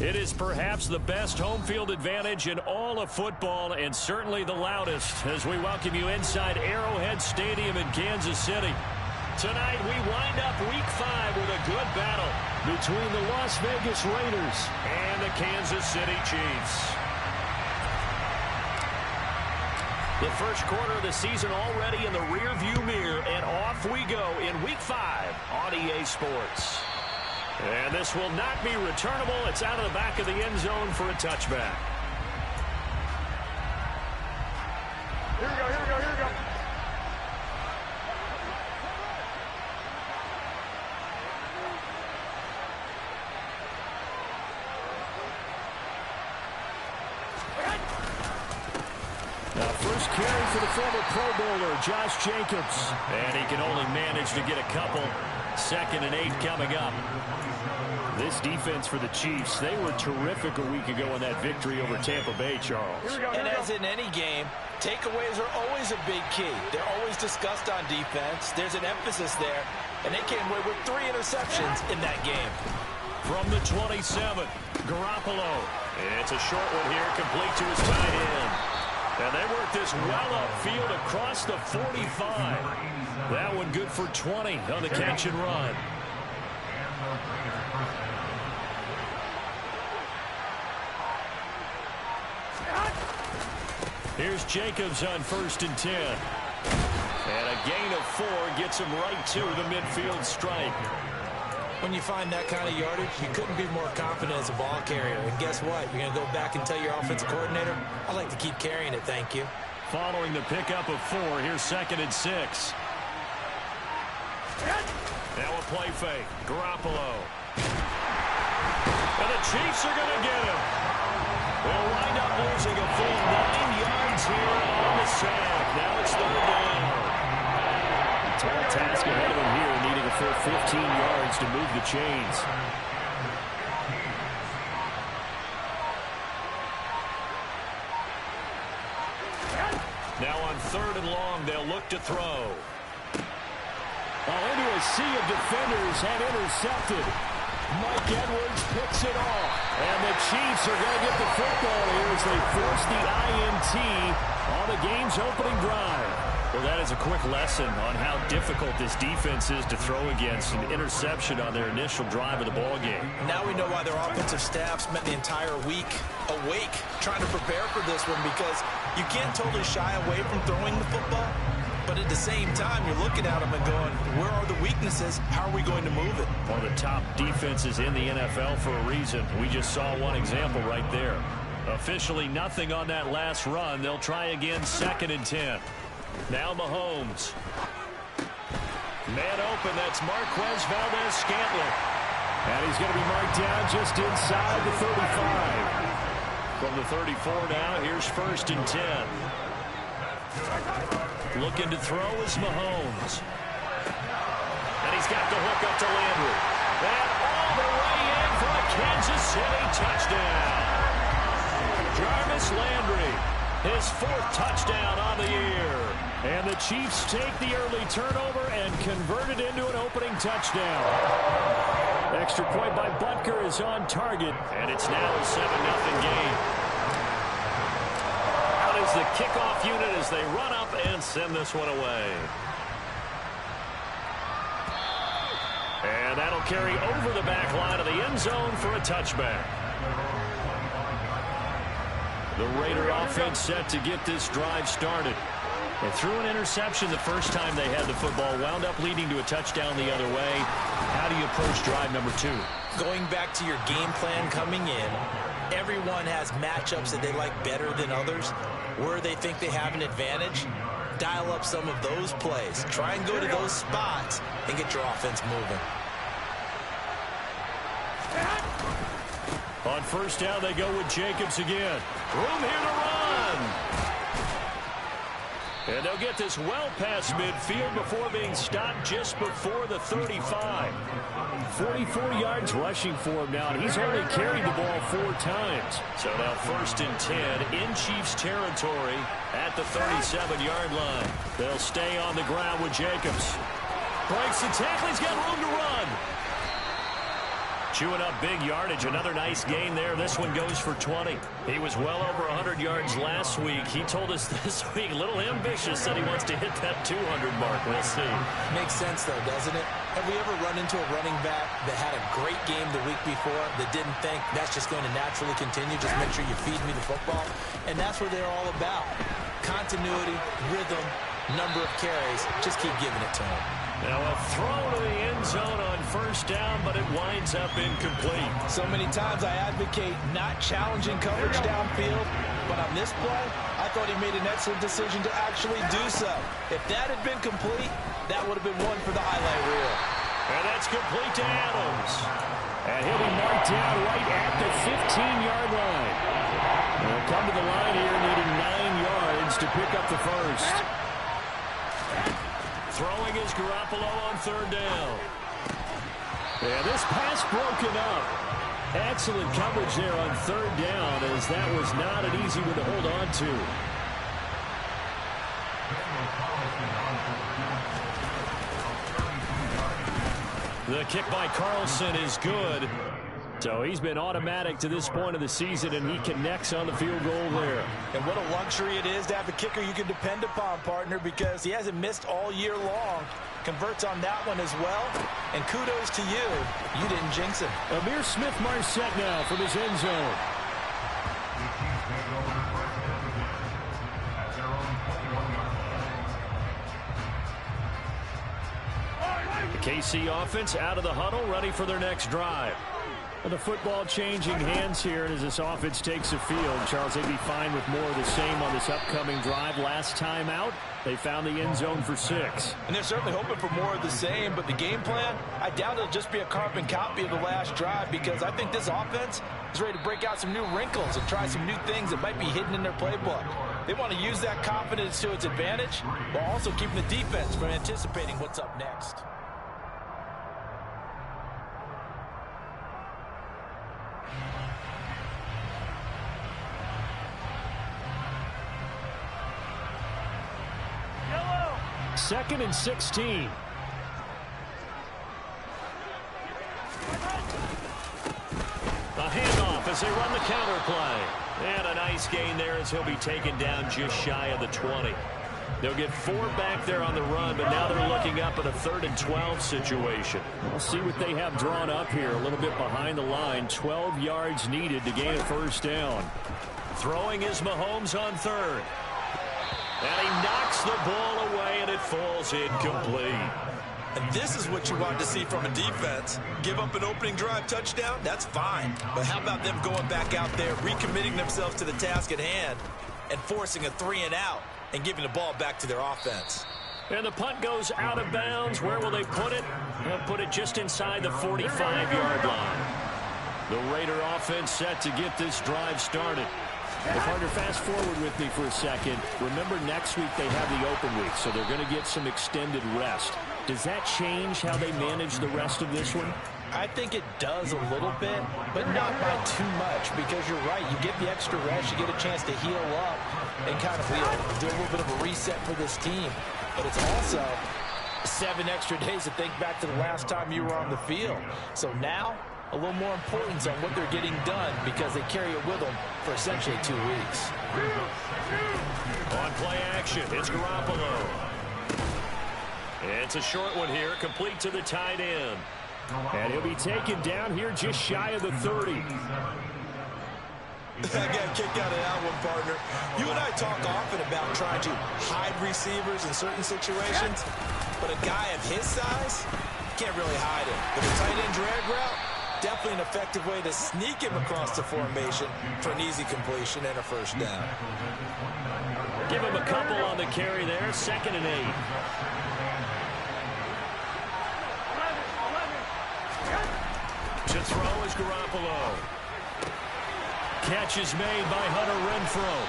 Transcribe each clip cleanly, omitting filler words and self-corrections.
It is perhaps the best home field advantage in all of football, and certainly the loudest, as we welcome you inside Arrowhead Stadium in Kansas City. Tonight we wind up Week 5 with a good battle between the Las Vegas Raiders and the Kansas City Chiefs. The first quarter of the season already in the rearview mirror, and off we go in Week 5 on EA Sports. And this will not be returnable. It's out of the back of the end zone for a touchback. Here we go, here we go, here we go. Now, first carry for the former Pro Bowler, Josh Jacobs. And he can only manage to get a couple. 2nd and 8 coming up. This defense for the Chiefs, they were terrific a week ago in that victory over Tampa Bay, Charles. And as in any game, takeaways are always a big key. They're always discussed on defense. There's an emphasis there, and they came away with 3 interceptions in that game. From the 27, Garoppolo. It's a short one here, complete to his tight end. And they work this well upfield across the 45. That one good for 20 on the catch and run. Here's Jacobs on 1st and 10. And a gain of 4 gets him right to the midfield stripe. When you find that kind of yardage, you couldn't be more confident as a ball carrier. And guess what? You're going to go back and tell your offensive coordinator, I'd like to keep carrying it, thank you. Following the pickup of 4, here's 2nd and 6. Now a play fake. Garoppolo. And the Chiefs are going to get him. They'll wind up losing a full 9 yards here on the sack. Now it's 3rd down. Tall task ahead of him here, needing a full 15 yards to move the chains. Now on 3rd and long, they'll look to throw. Into a sea of defenders and intercepted. Mike Edwards picks it off. And the Chiefs are going to get the football here as they force the INT on the game's opening drive. Well, that is a quick lesson on how difficult this defense is to throw against. An interception on their initial drive of the ball game. Now we know why their offensive staff spent the entire week awake trying to prepare for this one, because you can't totally shy away from throwing the football. But at the same time, you're looking at them and going, where are the weaknesses? How are we going to move it? One of the top defenses in the NFL for a reason. We just saw one example right there. Officially nothing on that last run. They'll try again, 2nd and 10. Now Mahomes. Man open, that's Marquez Valdes-Scantling. And he's going to be marked down just inside the 35. From the 34 now, here's 1st and 10. Looking to throw is Mahomes. And he's got the hook up to Landry. And all the way in for a Kansas City touchdown. Jarvis Landry, his 4th touchdown on the year. And the Chiefs take the early turnover and convert it into an opening touchdown. Extra point by Butker is on target, and it's now a 7-0 game. Out is the kickoff unit as they run up and send this one away. And that'll carry over the back line of the end zone for a touchback. The Raider offense set to get this drive started. They threw an interception the first time they had the football, wound up leading to a touchdown the other way. How do you approach drive number 2? Going back to your game plan coming in, everyone has matchups that they like better than others. Where they think they have an advantage, dial up some of those plays. Try and go to those spots and get your offense moving. On 1st down, they go with Jacobs again. Room here to run. And they'll get this well past midfield before being stopped just before the 35. 44 yards rushing for him now, and he's only carried the ball 4 times. So now 1st and 10 in Chiefs territory at the 37-yard line. They'll stay on the ground with Jacobs. Breaks the tackle. He's got room to run. Chewing up big yardage. Another nice gain there. This one goes for 20. He was well over 100 yards last week. He told us this week, a little ambitious, said he wants to hit that 200 mark. We'll see. Makes sense, though, doesn't it? Have we ever run into a running back that had a great game the week before that didn't think that's just going to naturally continue? Just make sure you feed me the football. And that's what they're all about. Continuity, rhythm, number of carries. Just keep giving it to him. Now a throw to the end zone on first down, but it winds up incomplete. So many times I advocate not challenging coverage downfield, but on this play, I thought he made an excellent decision to actually do so. If that had been complete, that would have been one for the highlight reel. And that's complete to Adams. And he'll be marked down right at the 15-yard line. They'll come to the line here needing 9 yards to pick up the first. Throwing is Garoppolo on third down. And this pass broken up. Excellent coverage there on third down, as that was not an easy one to hold on to. The kick by Carlson is good. So he's been automatic to this point of the season, and he connects on the field goal there. And what a luxury it is to have a kicker you can depend upon, partner, because he hasn't missed all year long. Converts on that one as well. And kudos to you. You didn't jinx him. Amir Smith-Marset now from his end zone. The KC offense out of the huddle, ready for their next drive. And the football changing hands here as this offense takes the field. Charles, they'd be fine with more of the same on this upcoming drive. Last time out, they found the end zone for 6. And they're certainly hoping for more of the same, but the game plan, I doubt it'll just be a carbon copy of the last drive, because I think this offense is ready to break out some new wrinkles and try some new things that might be hidden in their playbook. They want to use that confidence to its advantage, while also keeping the defense from anticipating what's up next. Second and 16. A handoff as they run the counter play. And a nice gain there as he'll be taken down just shy of the 20. They'll get 4 back there on the run, but now they're looking up at a 3rd and 12 situation. We'll see what they have drawn up here. A little bit behind the line. 12 yards needed to gain a first down. Throwing is Mahomes on third. And he knocks the ball away, and it falls incomplete. And this is what you want to see from a defense. Give up an opening drive touchdown, that's fine. But how about them going back out there, recommitting themselves to the task at hand, and forcing a 3-and-out, and giving the ball back to their offense. And the punt goes out of bounds. Where will they put it? They'll put it just inside the 45-yard line. The Raider offense set to get this drive started. Well, partner, fast forward with me for a second. Remember, next week they have the open week, so they're going to get some extended rest. Does that change how they manage the rest of this one? I think it does a little bit, but not by too much, because you're right. You get the extra rest, you get a chance to heal up and kind of do a little bit of a reset for this team. But it's also 7 extra days to think back to the last time you were on the field. So now, a little more importance on what they're getting done, because they carry it with them for essentially 2 weeks. On play action, it's Garoppolo. It's a short one here, complete to the tight end. And he'll be taken down here just shy of the 30. I got a kick out of that one, partner. You and I talk often about trying to hide receivers in certain situations, but a guy of his size can't really hide him. But a tight end drag route, definitely an effective way to sneak him across the formation for an easy completion and a first down. Give him a couple on the carry there, 2nd and 8. To throw is Garoppolo. Catch is made by Hunter Renfrow.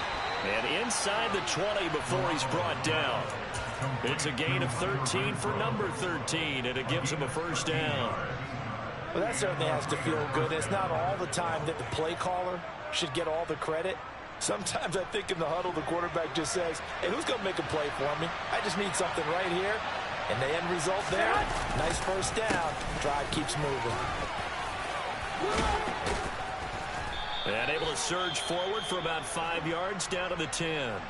And inside the 20 before he's brought down. It's a gain of 13 for number 13, and it gives him a first down. Well, that certainly has to feel good. It's not all the time that the play caller should get all the credit. Sometimes I think in the huddle, the quarterback just says, hey, who's going to make a play for me? I just need something right here. And the end result there, nice first down. Drive keeps moving. And able to surge forward for about 5 yards down to the 10.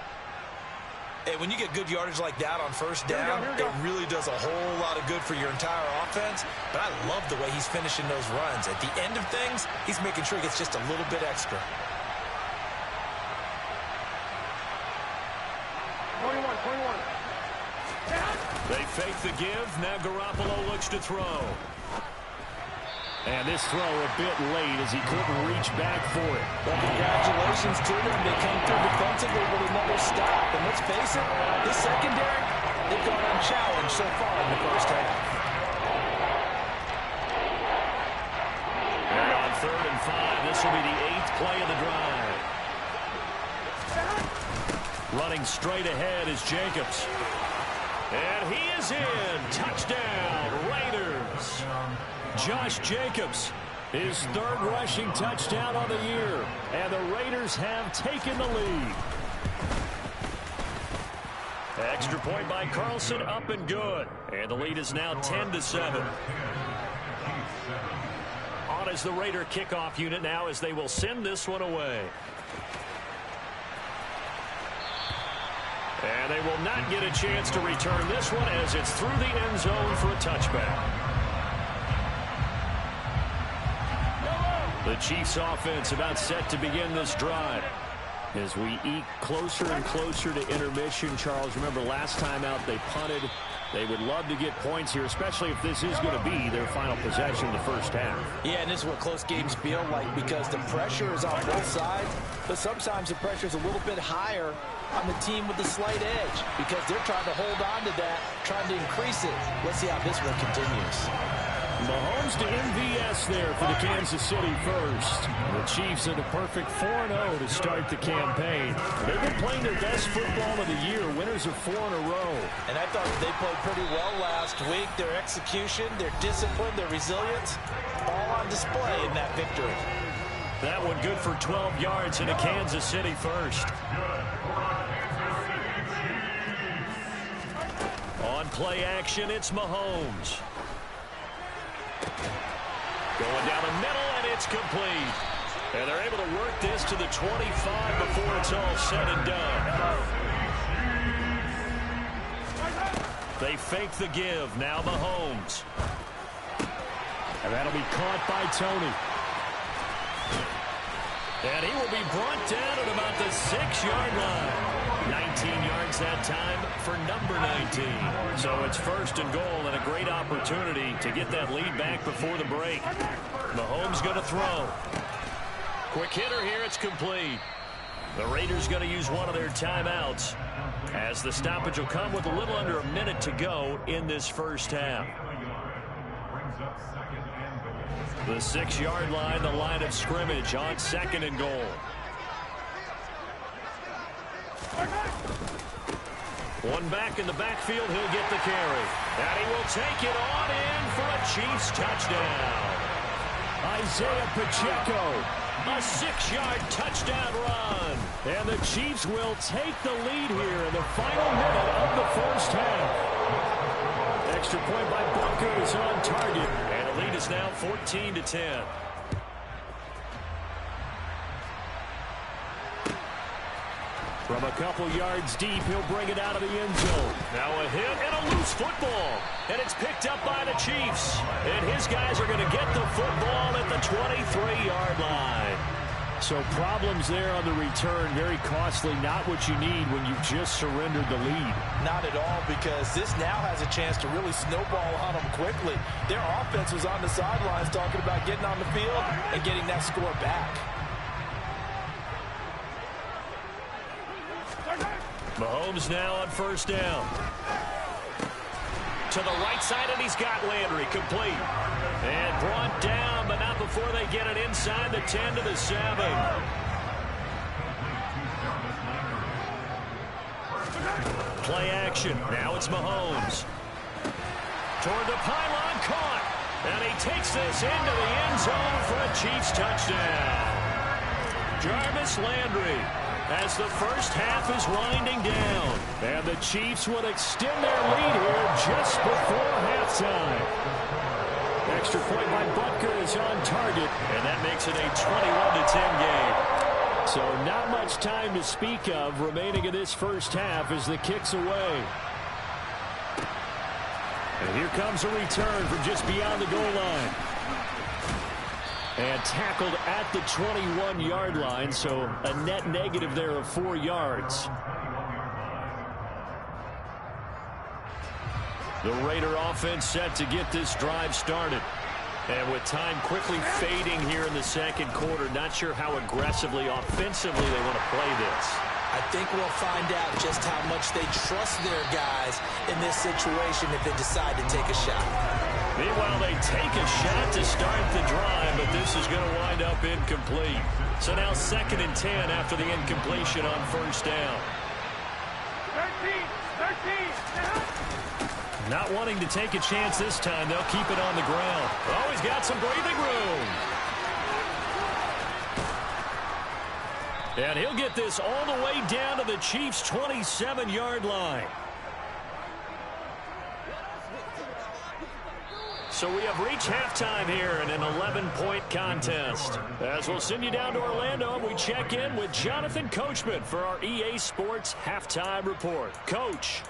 Hey, when you get good yardage like that on first down, it really does a whole lot of good for your entire offense. But I love the way he's finishing those runs. At the end of things, he's making sure he gets just a little bit extra. 21. They fake the give. Now Garoppolo looks to throw. And this throw a bit late as he couldn't reach back for it. Well, congratulations to them. They came through defensively with another stop. And let's face it, this secondary, they've gone unchallenged so far in the first half. And on 3rd and 5, this will be the 8th play of the drive. Running straight ahead is Jacobs. And he is in. Touchdown, Raiders. Josh Jacobs, his 3rd rushing touchdown on the year. And the Raiders have taken the lead. Extra point by Carlson, up and good. And the lead is now 10-7. On is the Raider kickoff unit now as they will send this one away. And they will not get a chance to return this one as it's through the end zone for a touchback. The Chiefs offense about set to begin this drive. As we eke closer and closer to intermission, Charles, remember last time out they punted. They would love to get points here, especially if this is going to be their final possession of the first half. Yeah, and this is what close games feel like because the pressure is on both sides, but sometimes the pressure is a little bit higher on the team with the slight edge because they're trying to hold on to that, trying to increase it. Let's see how this one continues. Mahomes to MVS there for the Kansas City first. The Chiefs in a perfect 4-0 to start the campaign. They've been playing their best football of the year, winners of 4 in a row. And I thought they played pretty well last week. Their execution, their discipline, their resilience, all on display in that victory. That one good for 12 yards into Kansas City first. On play action, it's Mahomes. Going down the middle, and it's complete. And they're able to work this to the 25 before it's all said and done. They fake the give. Now Mahomes. And that'll be caught by Tony. And he will be brought down at about the 6-yard line. 19 yards that time for number 19. So it's 1st and goal and a great opportunity to get that lead back before the break. Mahomes going to throw. Quick hitter here. It's complete. The Raiders going to use one of their timeouts as the stoppage will come with a little under a minute to go in this first half. The 6-yard line, the line of scrimmage on 2nd and goal. One back in the backfield, he'll get the carry. And he will take it on in for a Chiefs touchdown. Isaiah Pacheco. A 6-yard touchdown run. And the Chiefs will take the lead here in the final minute of the first half. Extra point by Booker is on target. And the lead is now 14-10. From a couple yards deep, he'll bring it out of the end zone. Now a hit and a loose football. And it's picked up by the Chiefs. And his guys are going to get the football at the 23-yard line. So problems there on the return, very costly, not what you need when you've just surrendered the lead. Not at all, because this now has a chance to really snowball on them quickly. Their offense was on the sidelines talking about getting on the field and getting that score back. Mahomes now on 1st down. To the right side, and he's got Landry complete. And brought down, but not before they get it inside the 10 to the 7. Play action. Now it's Mahomes. Toward the pylon, caught. And he takes this into the end zone for a Chiefs touchdown. Jarvis Landry, as the first half is winding down. And the Chiefs would extend their lead here just before halftime. Extra point by Butker is on target, and that makes it a 21-10 game. So not much time to speak of remaining in this first half as the kick's away. And here comes a return from just beyond the goal line. And tackled at the 21-yard line, so a net negative there of 4 yards. The Raider offense set to get this drive started. And with time quickly fading here in the second quarter, not sure how aggressively, offensively they want to play this. I think we'll find out just how much they trust their guys in this situation if they decide to take a shot. Meanwhile, they take a shot to start the drive, but this is going to wind up incomplete. So now 2nd and 10 after the incompletion on first down. 13, Not wanting to take a chance this time, they'll keep it on the ground. Oh, he's got some breathing room. And he'll get this all the way down to the Chiefs' 27-yard line. So we have reached halftime here in an 11-point contest. As we'll send you down to Orlando, we check in with Jonathan Coachman for our EA Sports Halftime Report. Coach.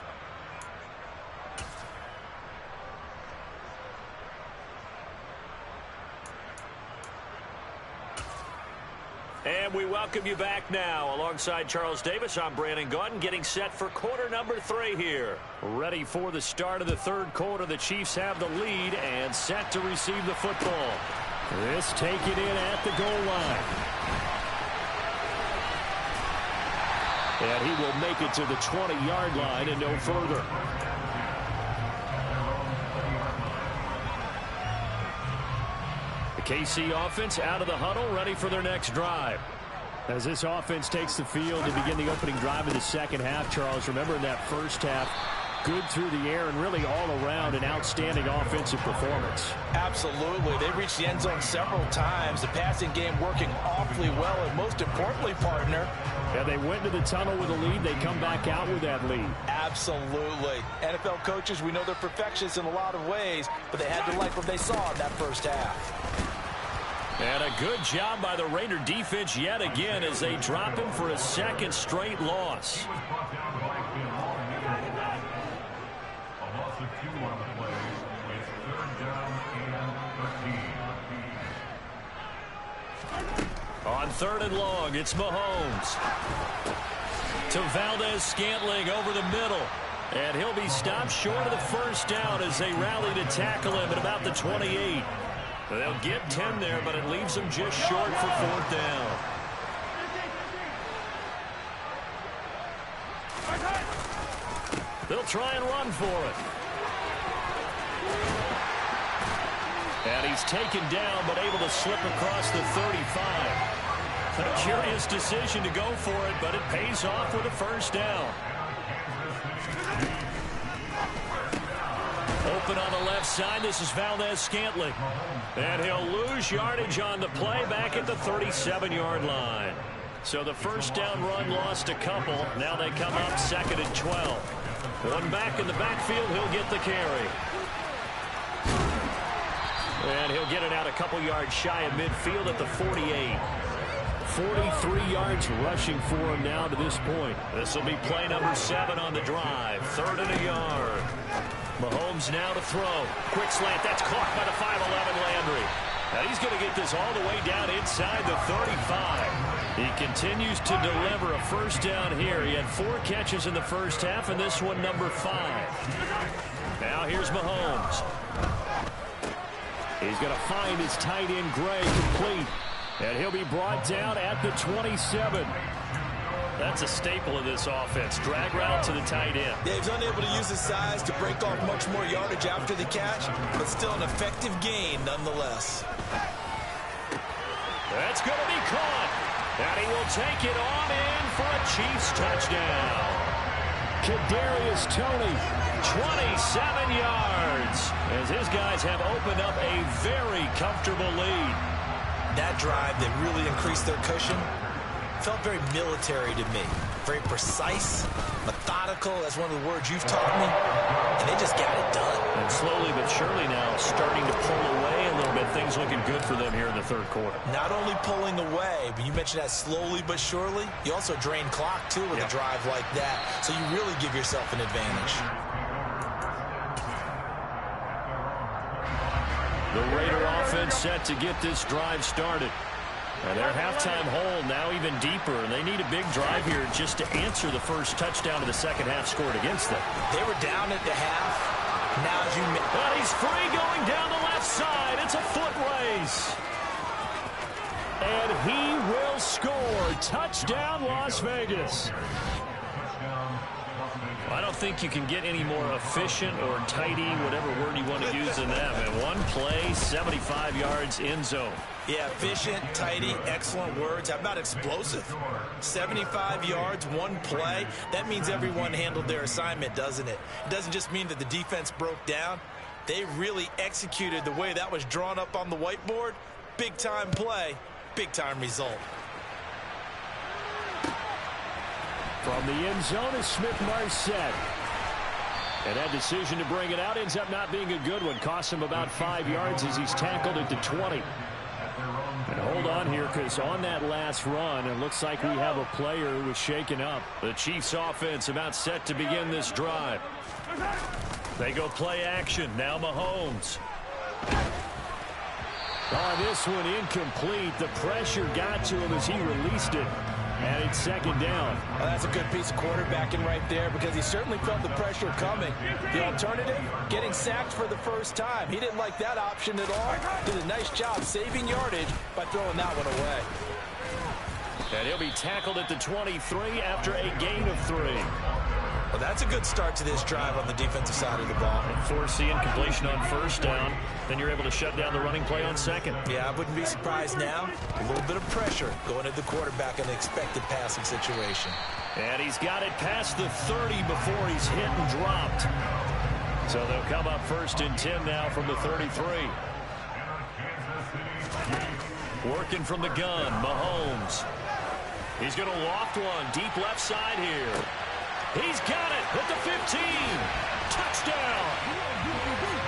And we welcome you back now. Alongside Charles Davis, I'm Brandon Gaudin, getting set for quarter number 3 here. Ready for the start of the third quarter. The Chiefs have the lead and set to receive the football. This taken in at the goal line. And he will make it to the 20-yard line and no further. KC offense out of the huddle, ready for their next drive. As this offense takes the field to begin the opening drive of the second half, Charles, remember in that first half, good through the air and really all around an outstanding offensive performance. Absolutely. They reached the end zone several times. The passing game working awfully well, and most importantly, partner. Yeah, they went to the tunnel with a lead. They come back out with that lead. Absolutely. NFL coaches, we know they're perfectionists in a lot of ways, but they had to like what they saw in that first half. And a good job by the Raider defense yet again as they drop him for a second straight loss. On 3rd and long, it's Mahomes. To Valdez-Scantling over the middle. And he'll be stopped short of the first down as they rally to tackle him at about the 28. They'll get 10 there, but it leaves them just short for 4th down. They'll try and run for it. And he's taken down, but able to slip across the 35. A curious decision to go for it, but it pays off with a first down. Open on the left side, this is Valdez-Scantling. And he'll lose yardage on the play back at the 37-yard line. So the first down run lost a couple. Now they come up 2nd and 12. One back in the backfield, he'll get the carry. And he'll get it out a couple yards shy of midfield at the 48. 43 yards rushing for him now to this point. This will be play number 7 on the drive. 3rd and a yard. Mahomes now to throw. Quick slant. That's caught by the 5'11" Landry. Now he's going to get this all the way down inside the 35. He continues to deliver a first down here. He had 4 catches in the first half, and this one number 5. Now here's Mahomes. He's going to find his tight end Gray complete. And he'll be brought down at the 27. That's a staple of this offense. Drag route to the tight end. Yeah, he's unable to use his size to break off much more yardage after the catch, but still an effective gain nonetheless. That's going to be caught. And he will take it on in for a Chiefs touchdown. Kadarius Toney, 27 yards, as his guys have opened up a very comfortable lead. That drive that really increased their cushion felt very military to me. very precise, methodical. That's one of the words you've taught me. And they just got it done. And slowly but surely now starting to pull away a little bit. Things looking good for them here in the third quarter. Not only pulling away, but you mentioned that slowly but surely. You also drain clock, too, with a drive like that. So you really give yourself an advantage. The Raider offense set to get this drive started. And their halftime hole now even deeper, and they need a big drive here just to answer the first touchdown of the second half scored against them. They were down at the half. Now as you... But he's free going down the left side. It's a foot race. And he will score. Touchdown, Las Vegas. I don't think you can get any more efficient or tidy, whatever word you want to use in them. And one play, 75 yards, end zone. Yeah, efficient, tidy, excellent words. How about explosive? 75 yards, one play. That means everyone handled their assignment, doesn't it? It doesn't just mean that the defense broke down. They really executed the way that was drawn up on the whiteboard. Big-time play, big-time result. From the end zone is Smith-Marset. And that decision to bring it out ends up not being a good one. Costs him about 5 yards as he's tackled at the 20. And hold on here, because on that last run, it looks like we have a player who was shaken up. The Chiefs offense about set to begin this drive. They go play action. Now Mahomes. On this one, incomplete. The pressure got to him as he released it. And it's second down. Well, that's a good piece of quarterbacking right there because he certainly felt the pressure coming. The alternative, getting sacked for the first time. He didn't like that option at all. Did a nice job saving yardage by throwing that one away. And he'll be tackled at the 23 after a gain of 3. Well, that's a good start to this drive on the defensive side of the ball. Force the incompletion on first down. Then you're able to shut down the running play on second. Yeah, I wouldn't be surprised now. A little bit of pressure going at the quarterback in an expected passing situation. And he's got it past the 30 before he's hit and dropped. So they'll come up first and 10 now from the 33. Working from the gun, Mahomes. He's going to loft one deep left side here. He's got it at the 15. Touchdown.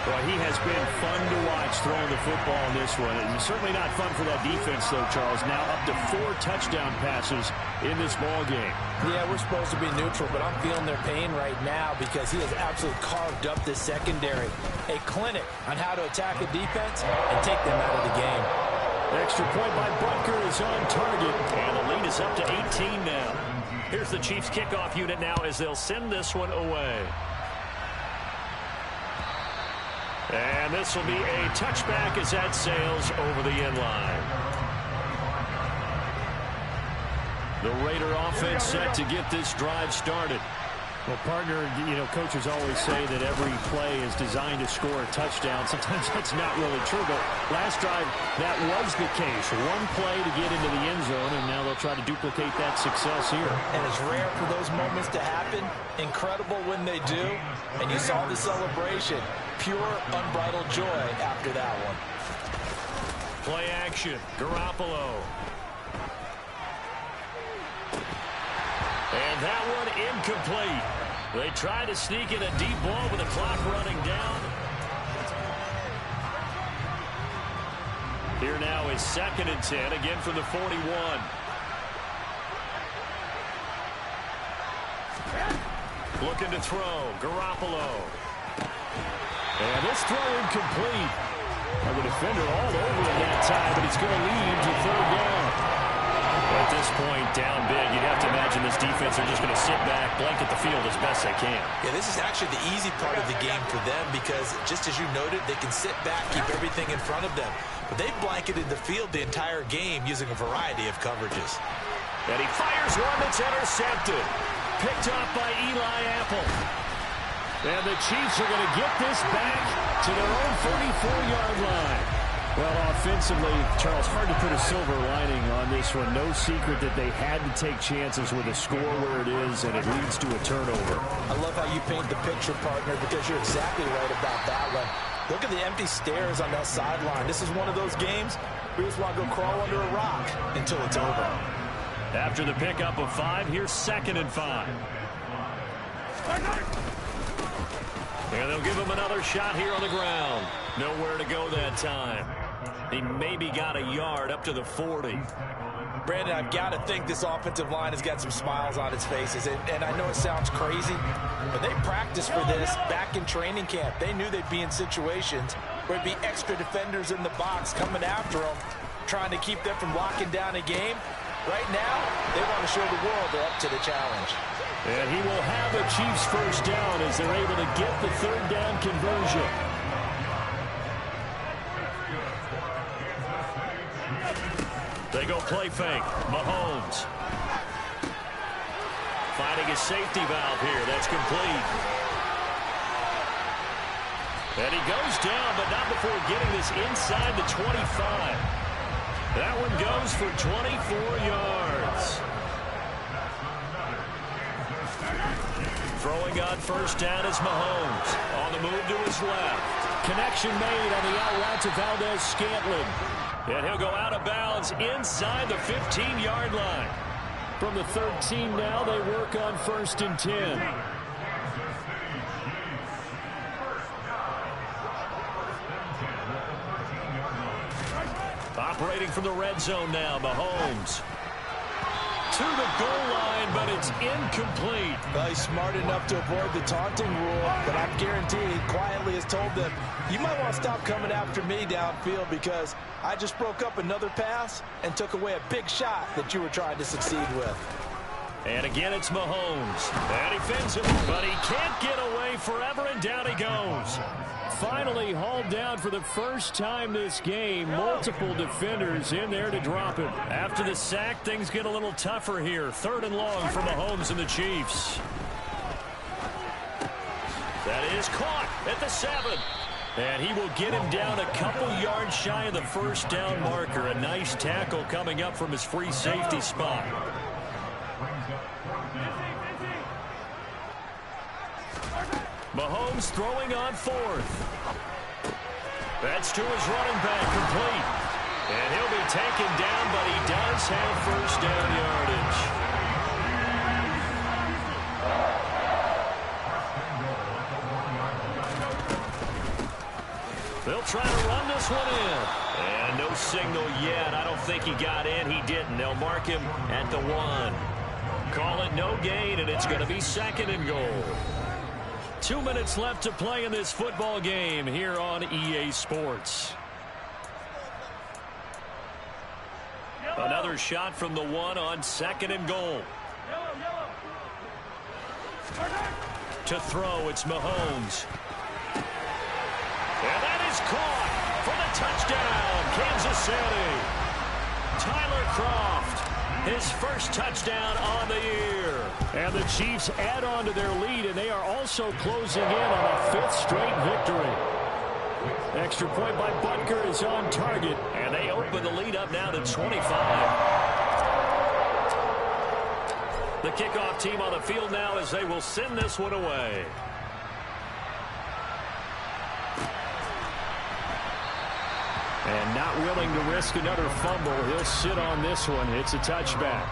Well, he has been fun to watch throwing the football in this one. It's certainly not fun for that defense, though, Charles. Now up to 4 touchdown passes in this ball game. Yeah, we're supposed to be neutral, but I'm feeling their pain right now because he has absolutely carved up this secondary. A clinic on how to attack a defense and take them out of the game. Extra point by Butker is on target, and the lead is up to 18 now. Here's the Chiefs kickoff unit now as they'll send this one away. And this will be a touchback as that sails over the end line. The Raider offense set to get this drive started. Well, partner, you know, coaches always say that every play is designed to score a touchdown. Sometimes that's not really true, but last drive, that was the case. One play to get into the end zone, and now they'll try to duplicate that success here. And it's rare for those moments to happen. Incredible when they do. And you saw the celebration. Pure, unbridled joy after that one. Play action. Garoppolo. And that one incomplete. They try to sneak in a deep ball with the clock running down. Here now is second and 10, again from the 41. Looking to throw. Garoppolo. And this throw incomplete. The defender all over him that time, but it's going to lead to third down. At this point, down big, you'd have to imagine this defense are just going to sit back, blanket the field as best they can. Yeah, this is actually the easy part of the game for them because, just as you noted, they can sit back, keep everything in front of them. But they've blanketed the field the entire game using a variety of coverages. And he fires one that's intercepted. Picked off by Eli Apple. And the Chiefs are going to get this back to their own 44-yard line. Well, offensively, Charles, hard to put a silver lining on this one. No secret that they had to take chances with a score where it is, and it leads to a turnover. I love how you paint the picture, partner, because you're exactly right about that one. Look at the empty stairs on that sideline. This is one of those games where you just want to go crawl under a rock until it's over. After the pickup of 5, here's 2nd and 5. And they'll give him another shot here on the ground. Nowhere to go that time. He maybe got a yard up to the 40. Brandon, I've got to think this offensive line has got some smiles on its faces. And I know it sounds crazy, but they practiced for this back in training camp. They knew they'd be in situations where it'd be extra defenders in the box coming after them, trying to keep them from locking down a game. Right now, they want to show the world they're up to the challenge. And he will have a Chiefs first down as they're able to get the 3rd down conversion. They go play fake. Mahomes. Finding his safety valve here. That's complete. And he goes down, but not before getting this inside the 25. That one goes for 24 yards. Throwing on first down is Mahomes. On the move to his left. Connection made on the out route to Valdez-Scantling. And he'll go out of bounds inside the 15-yard line. From the 13 now, they work on 1st and 10. Operating from the red zone now, Mahomes. To the goal line, but it's incomplete. Well, he's smart enough to avoid the taunting rule, but I'm guaranteed he quietly has told them, you might want to stop coming after me downfield because I just broke up another pass and took away a big shot that you were trying to succeed with. And again, it's Mahomes. And he fins it, but he can't get away forever, and down he goes. Finally hauled down for the first time this game. Multiple defenders in there to drop him. After the sack, things get a little tougher here. 3rd and long for Mahomes and the Chiefs. That is caught at the 7. And he will get him down a couple yards shy of the first down marker. A nice tackle coming up from his free safety spot. Mahomes throwing on 4th. That's to his running back, complete. And he'll be taken down, but he does have first down yardage. They'll try to run this one in. And no signal yet. I don't think he got in. He didn't. They'll mark him at the 1. Call it no gain, and it's going to be 2nd and goal. 2 minutes left to play in this football game here on EA Sports. Another shot from the 1 on 2nd and goal. To throw, it's Mahomes. And that is caught for the touchdown, Kansas City. Tyler Kroft, his first touchdown on the year. And the Chiefs add on to their lead, and they are also closing in on a 5th straight victory. Extra point by Butker is on target, and they open the lead up now to 25. The kickoff team on the field now as they will send this one away. And not willing to risk another fumble, he'll sit on this one. It's a touchback.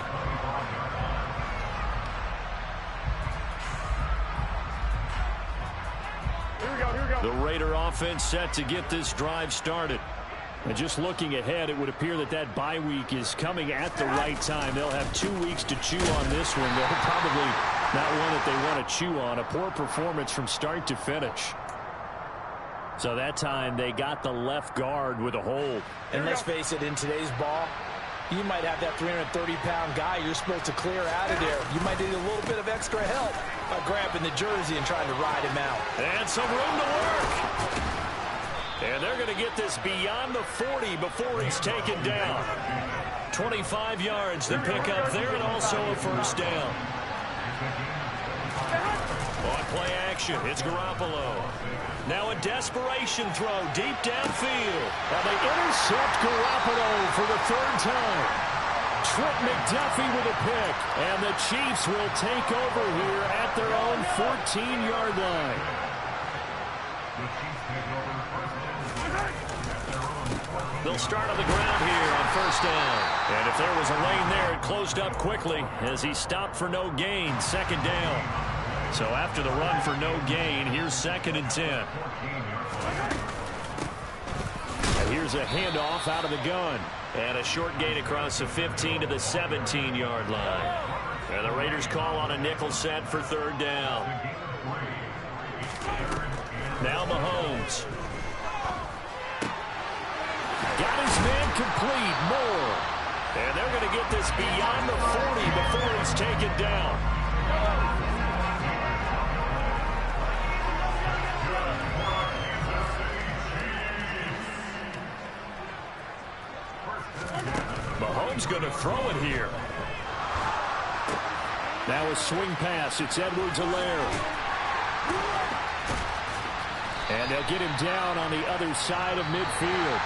The Raider offense set to get this drive started. And just looking ahead, it would appear that that bye week is coming at the right time. They'll have 2 weeks to chew on this one. They'll probably not one that they want to chew on. A poor performance from start to finish. So that time they got the left guard with a hold. And let's face it, in today's ball, you might have that 330-pound guy you're supposed to clear out of there. You might need a little bit of extra help by grabbing the jersey and trying to ride him out. And some room to work. And they're going to get this beyond the 40 before he's taken down. 25 yards to pick up there, and also a first down. On play action, it's Garoppolo. Now a desperation throw deep downfield. And they intercept Garoppolo for the 3rd time. Trent McDuffie with a pick. And the Chiefs will take over here at their own 14-yard line. They'll start on the ground here on first down. And if there was a lane there, it closed up quickly as he stopped for no gain. Second down. So after the run for no gain, here's 2nd and 10. And here's a handoff out of the gun. And a short gain across the 15 to the 17-yard line. And the Raiders call on a nickel set for 3rd down. Now Mahomes. Got his man complete. Moore. And they're going to get this beyond the 40 before he's taken down. Mahomes going to throw it here. Now a swing pass. It's Edwards-Helaire. And they'll get him down on the other side of midfield.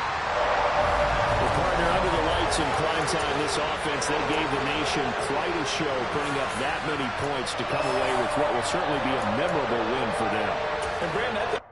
Well, partner, under the lights in primetime, this offense, they gave the nation quite a show, putting up that many points to come away with what will certainly be a memorable win for them. And Brandon, I think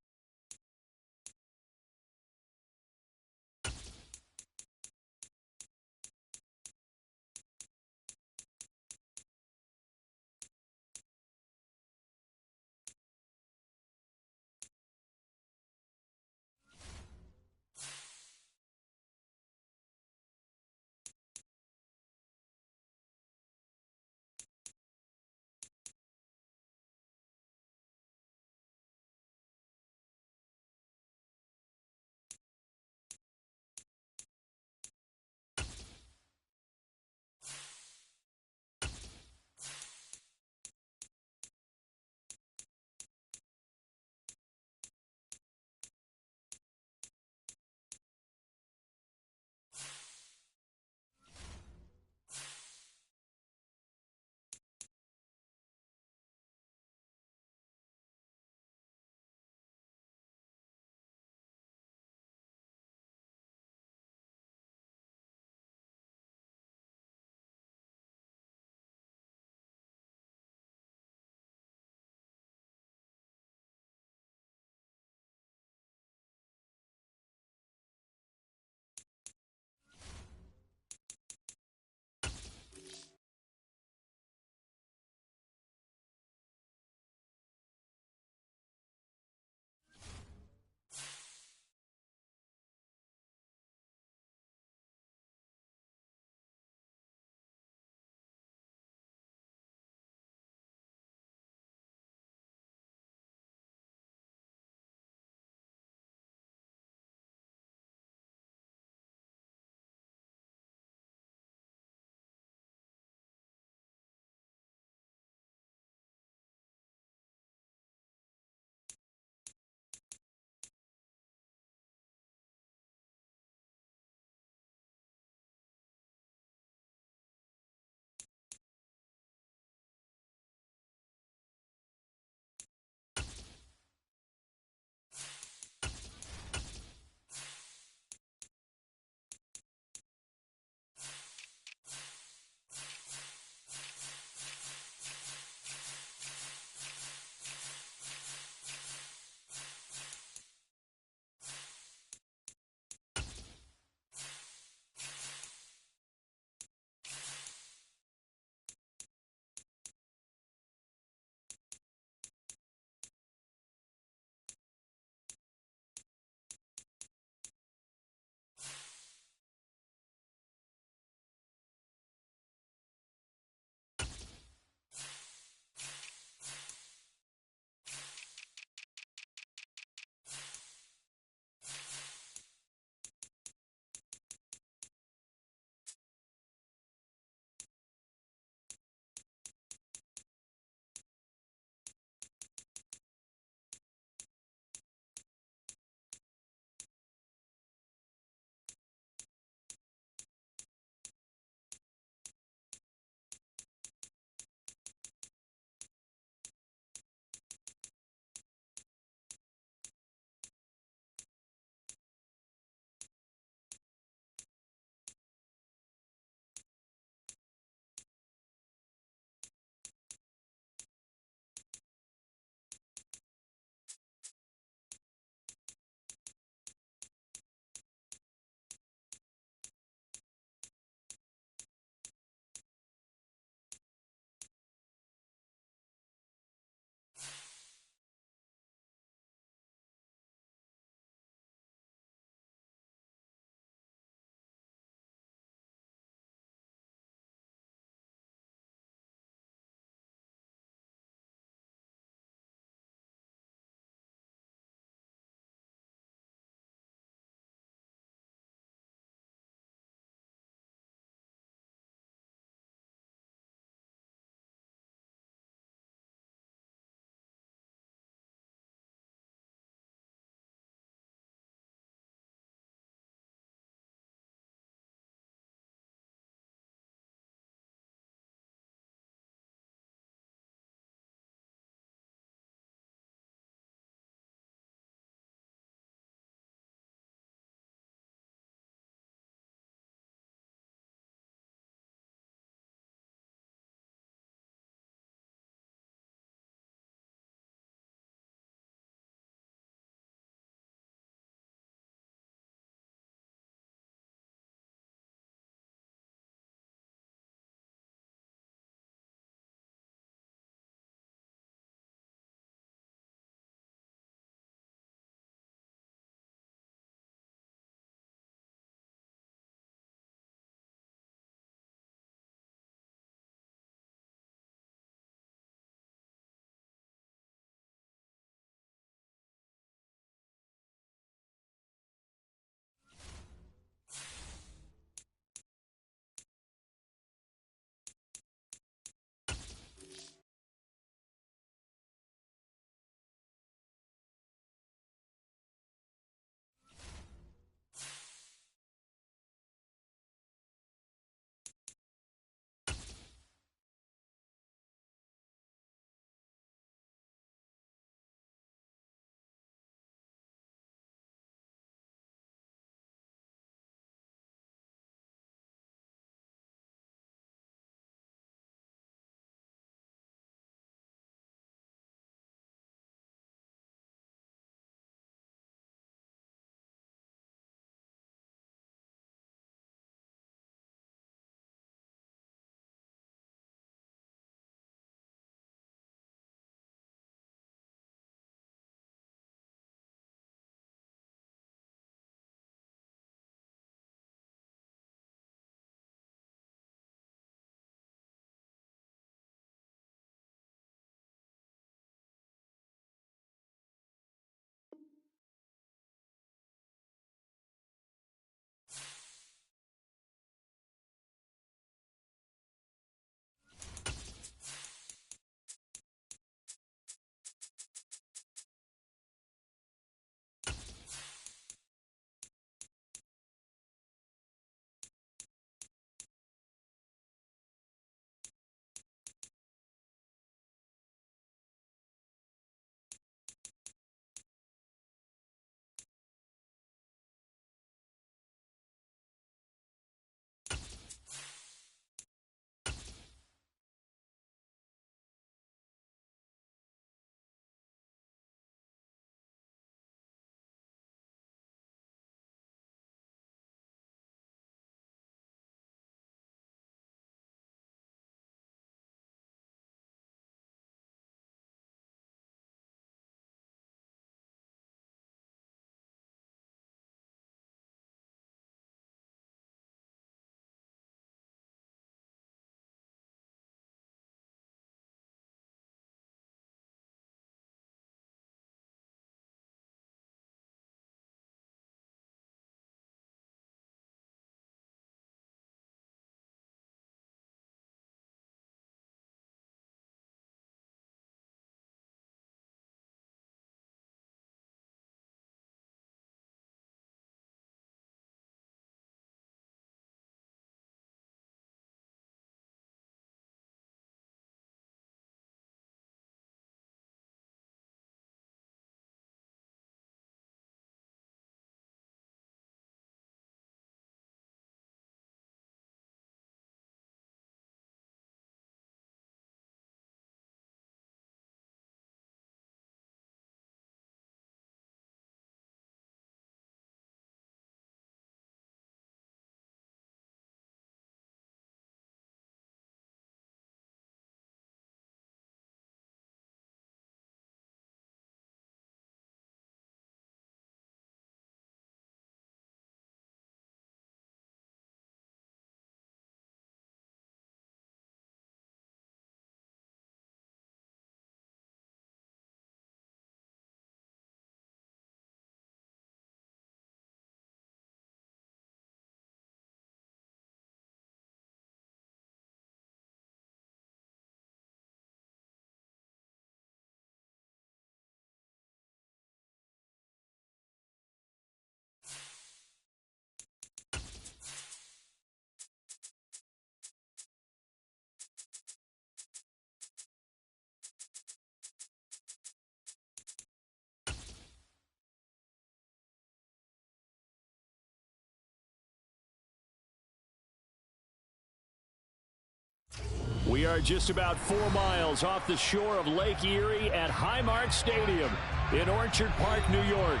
We are just about 4 miles off the shore of Lake Erie at Highmark Stadium in Orchard Park, New York.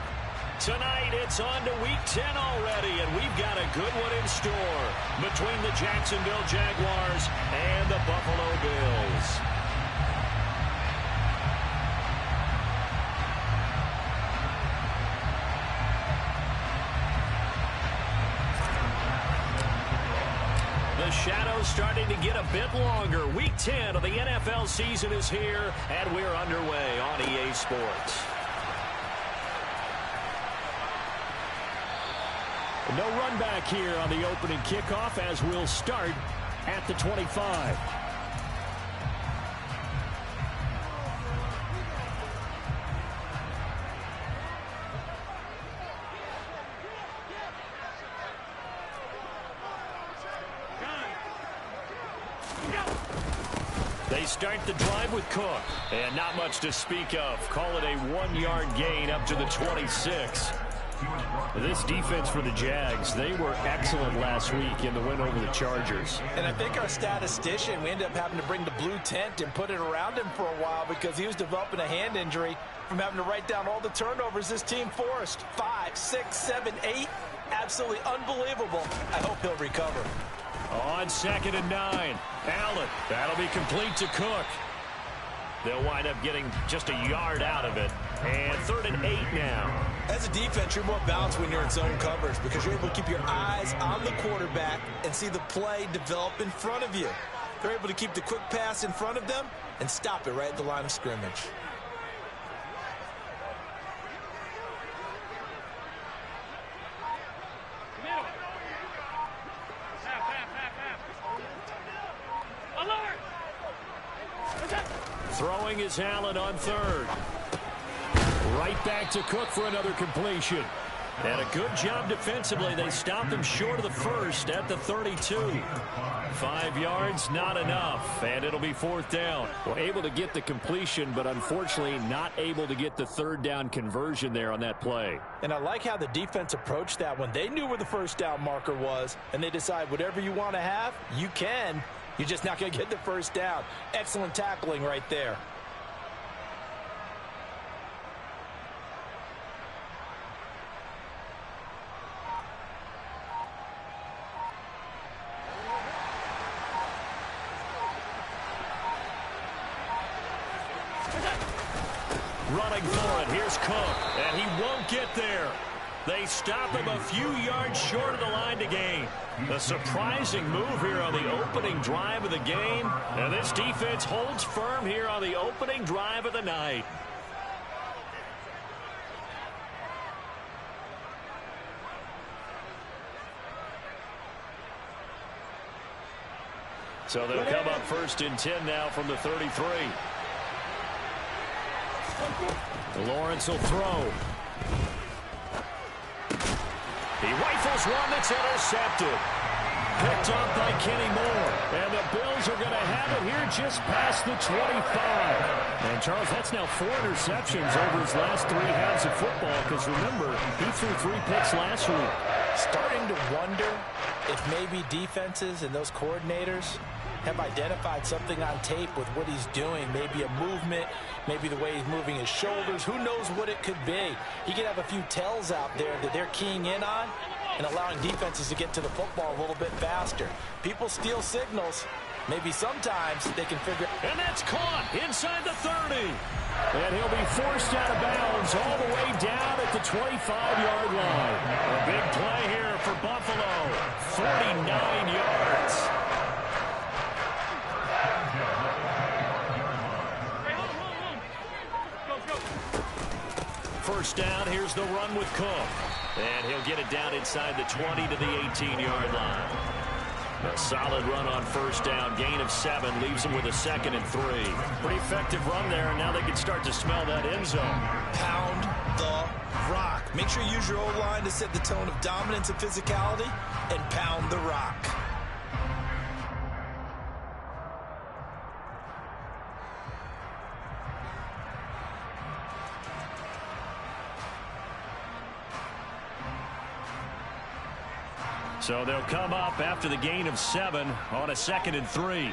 Tonight, it's on to Week 10 already, and we've got a good one in store between the Jacksonville Jaguars and the Buffalo Bills. The shadow's starting to get a bit longer. Week 10 of the NFL season is here, and we're underway on EA Sports. No run back here on the opening kickoff as we'll start at the 25. They start the drive with Cook, and not much to speak of. Call it a 1-yard gain up to the 26. This defense for the Jags, they were excellent last week in the win over the Chargers. And I think our statistician, we ended up having to bring the blue tent and put it around him for a while because he was developing a hand injury from having to write down all the turnovers this team forced. 5, 6, 7, 8. Absolutely unbelievable. I hope he'll recover. On 2nd and 9, Allen. That'll be complete to Cook. They'll wind up getting just a yard out of it. And 3rd and 8 now. As a defense, you're more balanced when you're in zone coverage because you're able to keep your eyes on the quarterback and see the play develop in front of you. They're able to keep the quick pass in front of them and stop it right at the line of scrimmage. Throwing is Allen on 3rd. Right back to Cook for another completion. And a good job defensively. They stopped him short of the first at the 32. 5 yards, not enough. And it'll be 4th down. Well, able to get the completion, but unfortunately not able to get the 3rd down conversion there on that play. And I like how the defense approached that one. They knew where the 1st down marker was, and they decide whatever you want to have, you can. You're just not going to get the 1st down. Excellent tackling right there. Running for it. Here's Cook. And he won't get there. They stop him a few yards short of the line to gain. A surprising move here on the opening drive of the game. And this defense holds firm here on the opening drive of the night. So they'll come up 1st and 10 now from the 33. Lawrence will throw. He rifles one that's intercepted. Picked up by Kenny Moore. And the Bills are going to have it here just past the 25. And, Charles, that's now 4 interceptions over his last 3 halves of football. Because, remember, he threw 3 picks last week. Starting to wonder if maybe defenses and those coordinators have identified something on tape with what he's doing. Maybe a movement, maybe the way he's moving his shoulders. Who knows what it could be? He could have a few tells out there that they're keying in on and allowing defenses to get to the football a little bit faster. People steal signals. Maybe sometimes they can figure. And that's caught inside the 30. And he'll be forced out of bounds all the way down at the 25-yard line. A big play here for Buffalo. 49 yards. First down, here's the run with Cook. And he'll get it down inside the 20 to the 18-yard line. A solid run on first down. Gain of 7 leaves them with a 2nd and 3. Pretty effective run there, and now they can start to smell that end zone. Pound the rock. Make sure you use your O-line to set the tone of dominance and physicality, and pound the rock. So they'll come up after the gain of 7 on a 2nd and 3.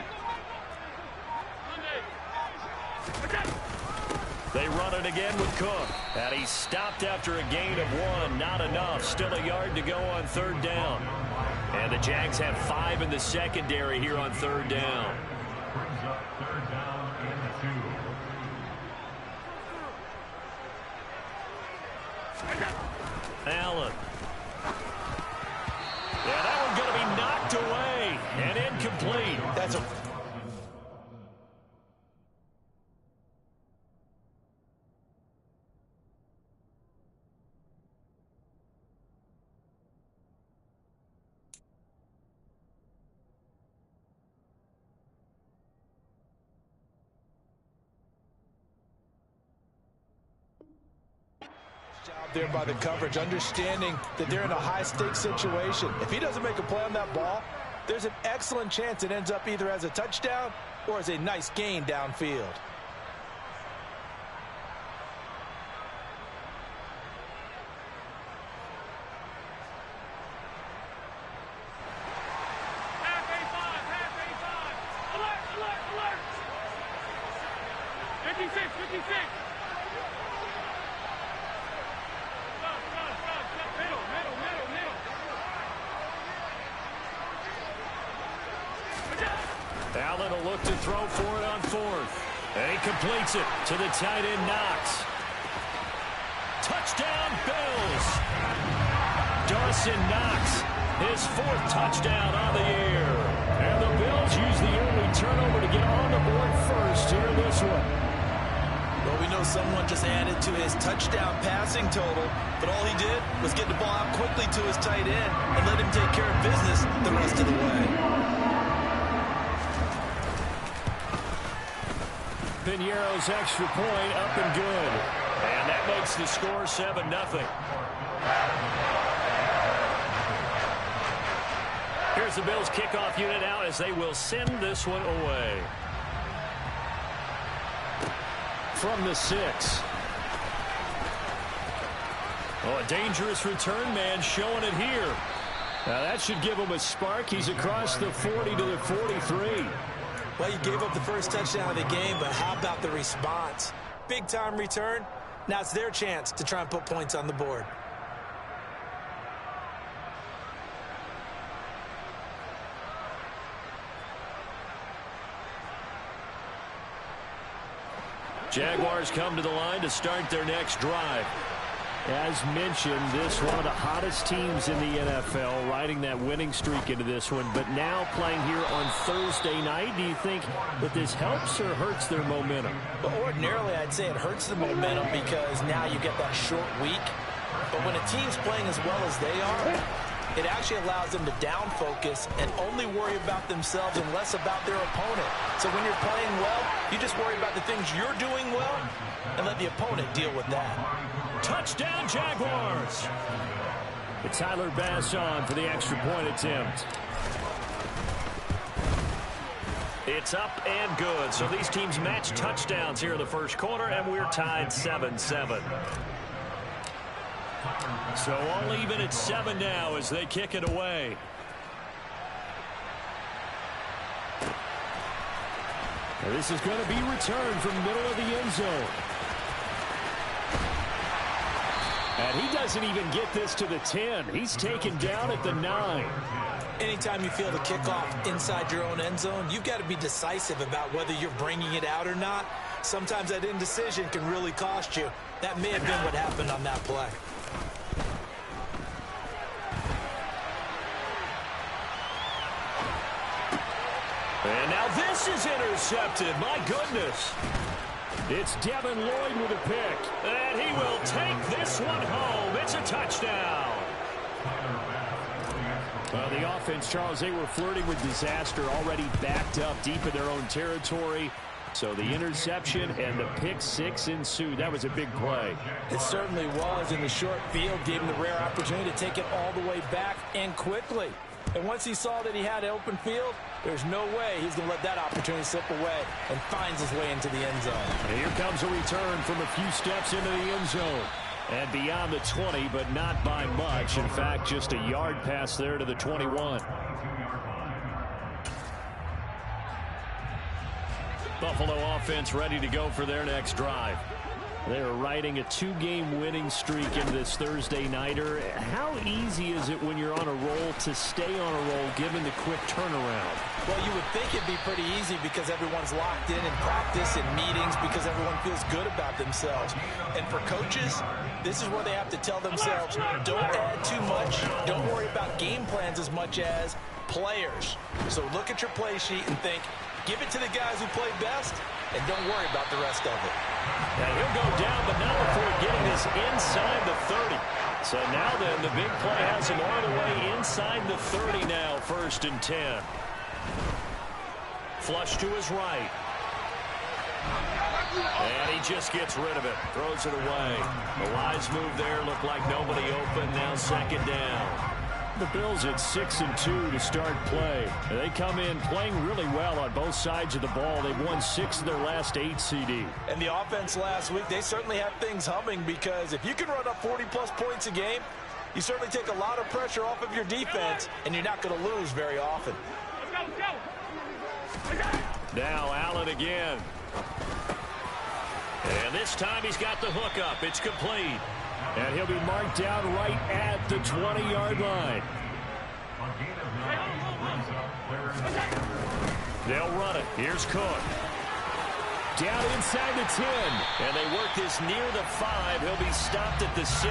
They run it again with Cook. And he's stopped after a gain of 1. Not enough. Still a yard to go on 3rd down. And the Jags have 5 in the secondary here on 3rd down. Brings up 3rd down and 2. Allen. Yeah, that one's going to be knocked away and incomplete. That's a... job there by the coverage, understanding that they're in a high-stakes situation. If he doesn't make a play on that ball, there's an excellent chance it ends up either as a touchdown or as a nice gain downfield. Half A5. Alert, alert, alert. 56, 56. Middle, middle, middle, middle. Allen will look to throw for it on 4th. And he completes it to the tight end, Knox. Touchdown, Bills. Dawson Knox, his 4th touchdown on the year. And the Bills use the early turnover to get on the board first here in this one. Well, we know someone just added to his touchdown passing total, but all he did was get the ball out quickly to his tight end and let him take care of business the rest of the way. Piñeiro's extra point up and good. And that makes the score 7-0. Here's the Bills kickoff unit out as they will send this one away. From the 6. Oh, a dangerous return man showing it here. Now that should give him a spark. He's across the 40 to the 43. Well, you gave up the first touchdown of the game, but how about the response? Big-time return. Now it's their chance to try and put points on the board. Jaguars come to the line to start their next drive. As mentioned, this one of the hottest teams in the NFL, riding that winning streak into this one, but now playing here on Thursday night. Do you think that this helps or hurts their momentum? But ordinarily, I'd say it hurts the momentum because now you get that short week. But when a team's playing as well as they are, it actually allows them to down focus and only worry about themselves and less about their opponent. So when you're playing well, you just worry about the things you're doing well and let the opponent deal with that. Touchdown, Jaguars! It's Tyler Bass on for the extra point attempt. It's up and good. So these teams match touchdowns here in the first quarter, and we're tied 7-7. So all even at 7 now as they kick it away. Now this is going to be returned from the middle of the end zone. And he doesn't even get this to the 10. He's taken down at the 9. Anytime you feel the kickoff inside your own end zone, you've got to be decisive about whether you're bringing it out or not. Sometimes that indecision can really cost you. That may have been what happened on that play. And now this is intercepted. My goodness. It's Devin Lloyd with a pick. And he will take this one home. It's a touchdown. The offense, Charles, they were flirting with disaster, already backed up deep in their own territory. So the interception and the pick six ensued. That was a big play. It certainly was, and the short field gave him the rare opportunity to take it all the way back and quickly. And once he saw that he had an open field, there's no way he's going to let that opportunity slip away, and finds his way into the end zone. And here comes a return from a few steps into the end zone. And beyond the 20, but not by much. In fact, just a yard pass there to the 21. Buffalo offense ready to go for their next drive. They're riding a 2-game winning streak in this Thursday nighter. How easy is it when you're on a roll to stay on a roll given the quick turnaround? Well, you would think it'd be pretty easy because everyone's locked in practice and meetings because everyone feels good about themselves. And for coaches, this is where they have to tell themselves, don't add too much. Don't worry about game plans as much as players. So look at your play sheet and think, give it to the guys who play best, and don't worry about the rest of it. And he'll go down, but not before getting this inside the 30. So now then, the big play has him all the way inside the 30 now, 1st and 10. Flush to his right. And he just gets rid of it. Throws it away. The wise move there. Looked like nobody open. Now 2nd down. The Bills at 6-2 to start play. They come in playing really well on both sides of the ball. They've won 6 of their last 8 CD. And the offense last week, they certainly have things humming because if you can run up 40-plus points a game, you certainly take a lot of pressure off of your defense, and you're not going to lose very often. Now Allen again. And this time he's got the hook up. It's complete. And he'll be marked down right at the 20-yard line. They'll run it. Here's Cook. Down inside the 10. And they work this near the 5. He'll be stopped at the 6.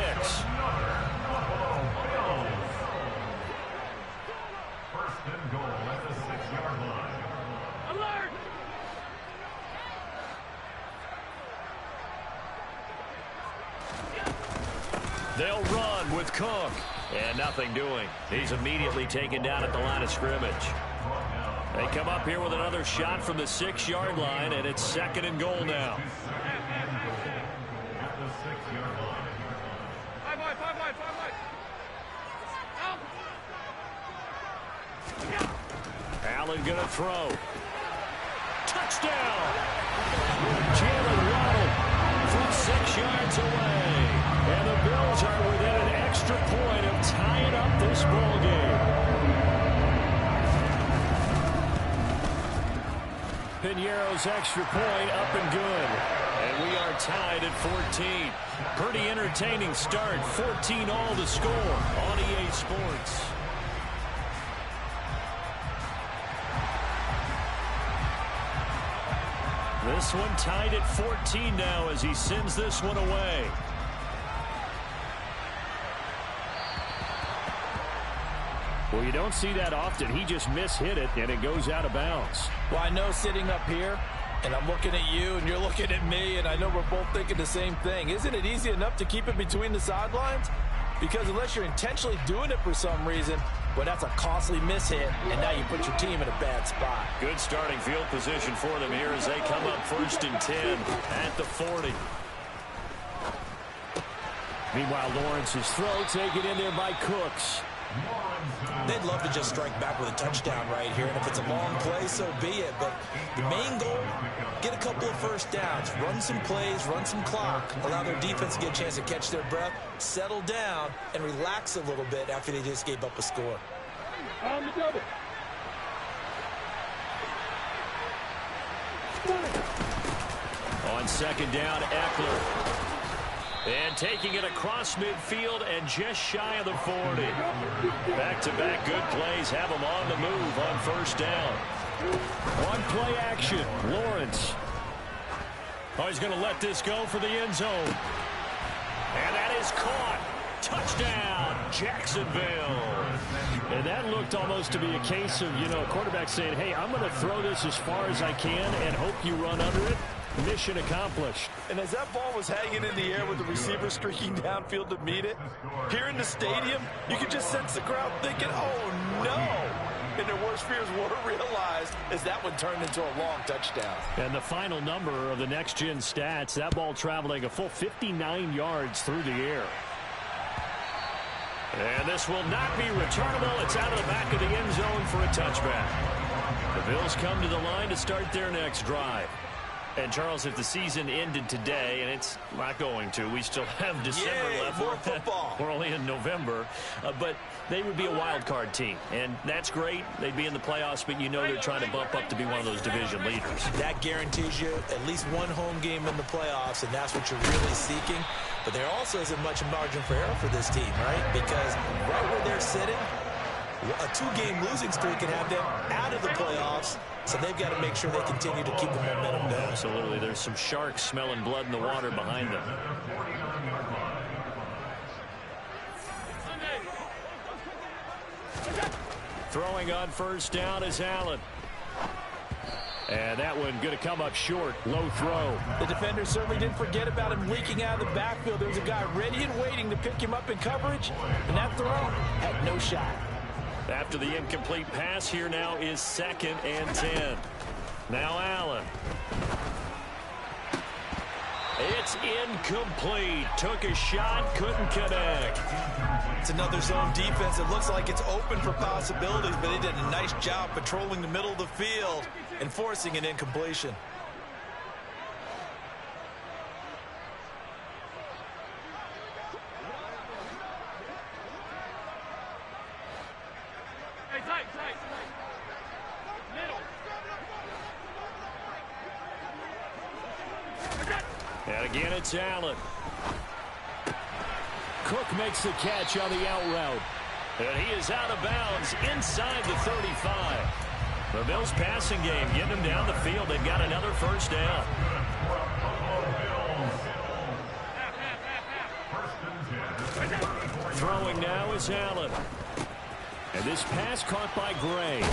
First and goal at the 6-yard line. Alert! They'll run with Cook. And nothing doing. He's immediately taken down at the line of scrimmage. They come up here with another shot from the 6-yard line, and it's 2nd and goal now. At the 6-yard line. Five wide. Allen gonna throw. Touchdown! Jalen Waddle from 6 yards away. And the Bills are within an extra point of tying up this ball game. Piñeiro's extra point up and good. And we are tied at 14. Pretty entertaining start. 14 all to score on EA Sports. This one tied at 14 now as he sends this one away. Well, you don't see that often. He just mishit it, and it goes out of bounds. Well, I know sitting up here, and I'm looking at you, and you're looking at me, and I know we're both thinking the same thing. Isn't it easy enough to keep it between the sidelines? Because unless you're intentionally doing it for some reason, well, that's a costly mishit, and now you put your team in a bad spot. Good starting field position for them here as they come up 1st and 10 at the 40. Meanwhile, Lawrence's throw taken in there by Cooks. They'd love to just strike back with a touchdown right here, and if it's a long play, so be it. But the main goal, get a couple of first downs, run some plays, run some clock, allow their defense to get a chance to catch their breath, settle down, and relax a little bit after they just gave up a score. On the double. On 2nd down, Eckler. And taking it across midfield and just shy of the 40. Back-to-back good plays have him on the move on 1st down. One play action, Lawrence. Oh, he's going to let this go for the end zone. And that is caught. Touchdown, Jacksonville. And that looked almost to be a case of, a quarterback saying, hey, I'm going to throw this as far as I can and hope you run under it. Mission accomplished. And as that ball was hanging in the air with the receiver streaking downfield to meet it, here in the stadium, you could just sense the crowd thinking, oh, no. And their worst fears were realized as that one turned into a long touchdown. And the final number of the next-gen stats, that ball traveling a full 59 yards through the air. And this will not be returnable. It's out of the back of the end zone for a touchback. The Bills come to the line to start their next drive. And, Charles, if the season ended today, and it's not going to, we still have December left. More football. We're only in November. But they would be a wild card team. And that's great. They'd be in the playoffs, but you know they're trying to bump up to be one of those division leaders. That guarantees you at least one home game in the playoffs, and that's what you're really seeking. But there also isn't much margin for error for this team, right? Because right where they're sitting, a 2-game losing streak can have them out of the playoffs, so they've got to make sure they continue to keep the momentum going. Absolutely. There's some sharks smelling blood in the water behind them. Throwing on first down is Allen. And that one going to come up short. Low throw. The defender certainly didn't forget about him leaking out of the backfield. There was a guy ready and waiting to pick him up in coverage, and that throw had no shot. After the incomplete pass, here now is 2nd and 10. Now Allen. It's incomplete. Took a shot, couldn't connect. It's another zone defense. It looks like it's open for possibilities, but they did a nice job patrolling the middle of the field and forcing an incompletion. And again, it's Allen. Cook makes the catch on the out route. And he is out of bounds inside the 35. The Bills passing game getting them down the field. They've got another first down. Throwing now is Allen. And this pass caught by Gray.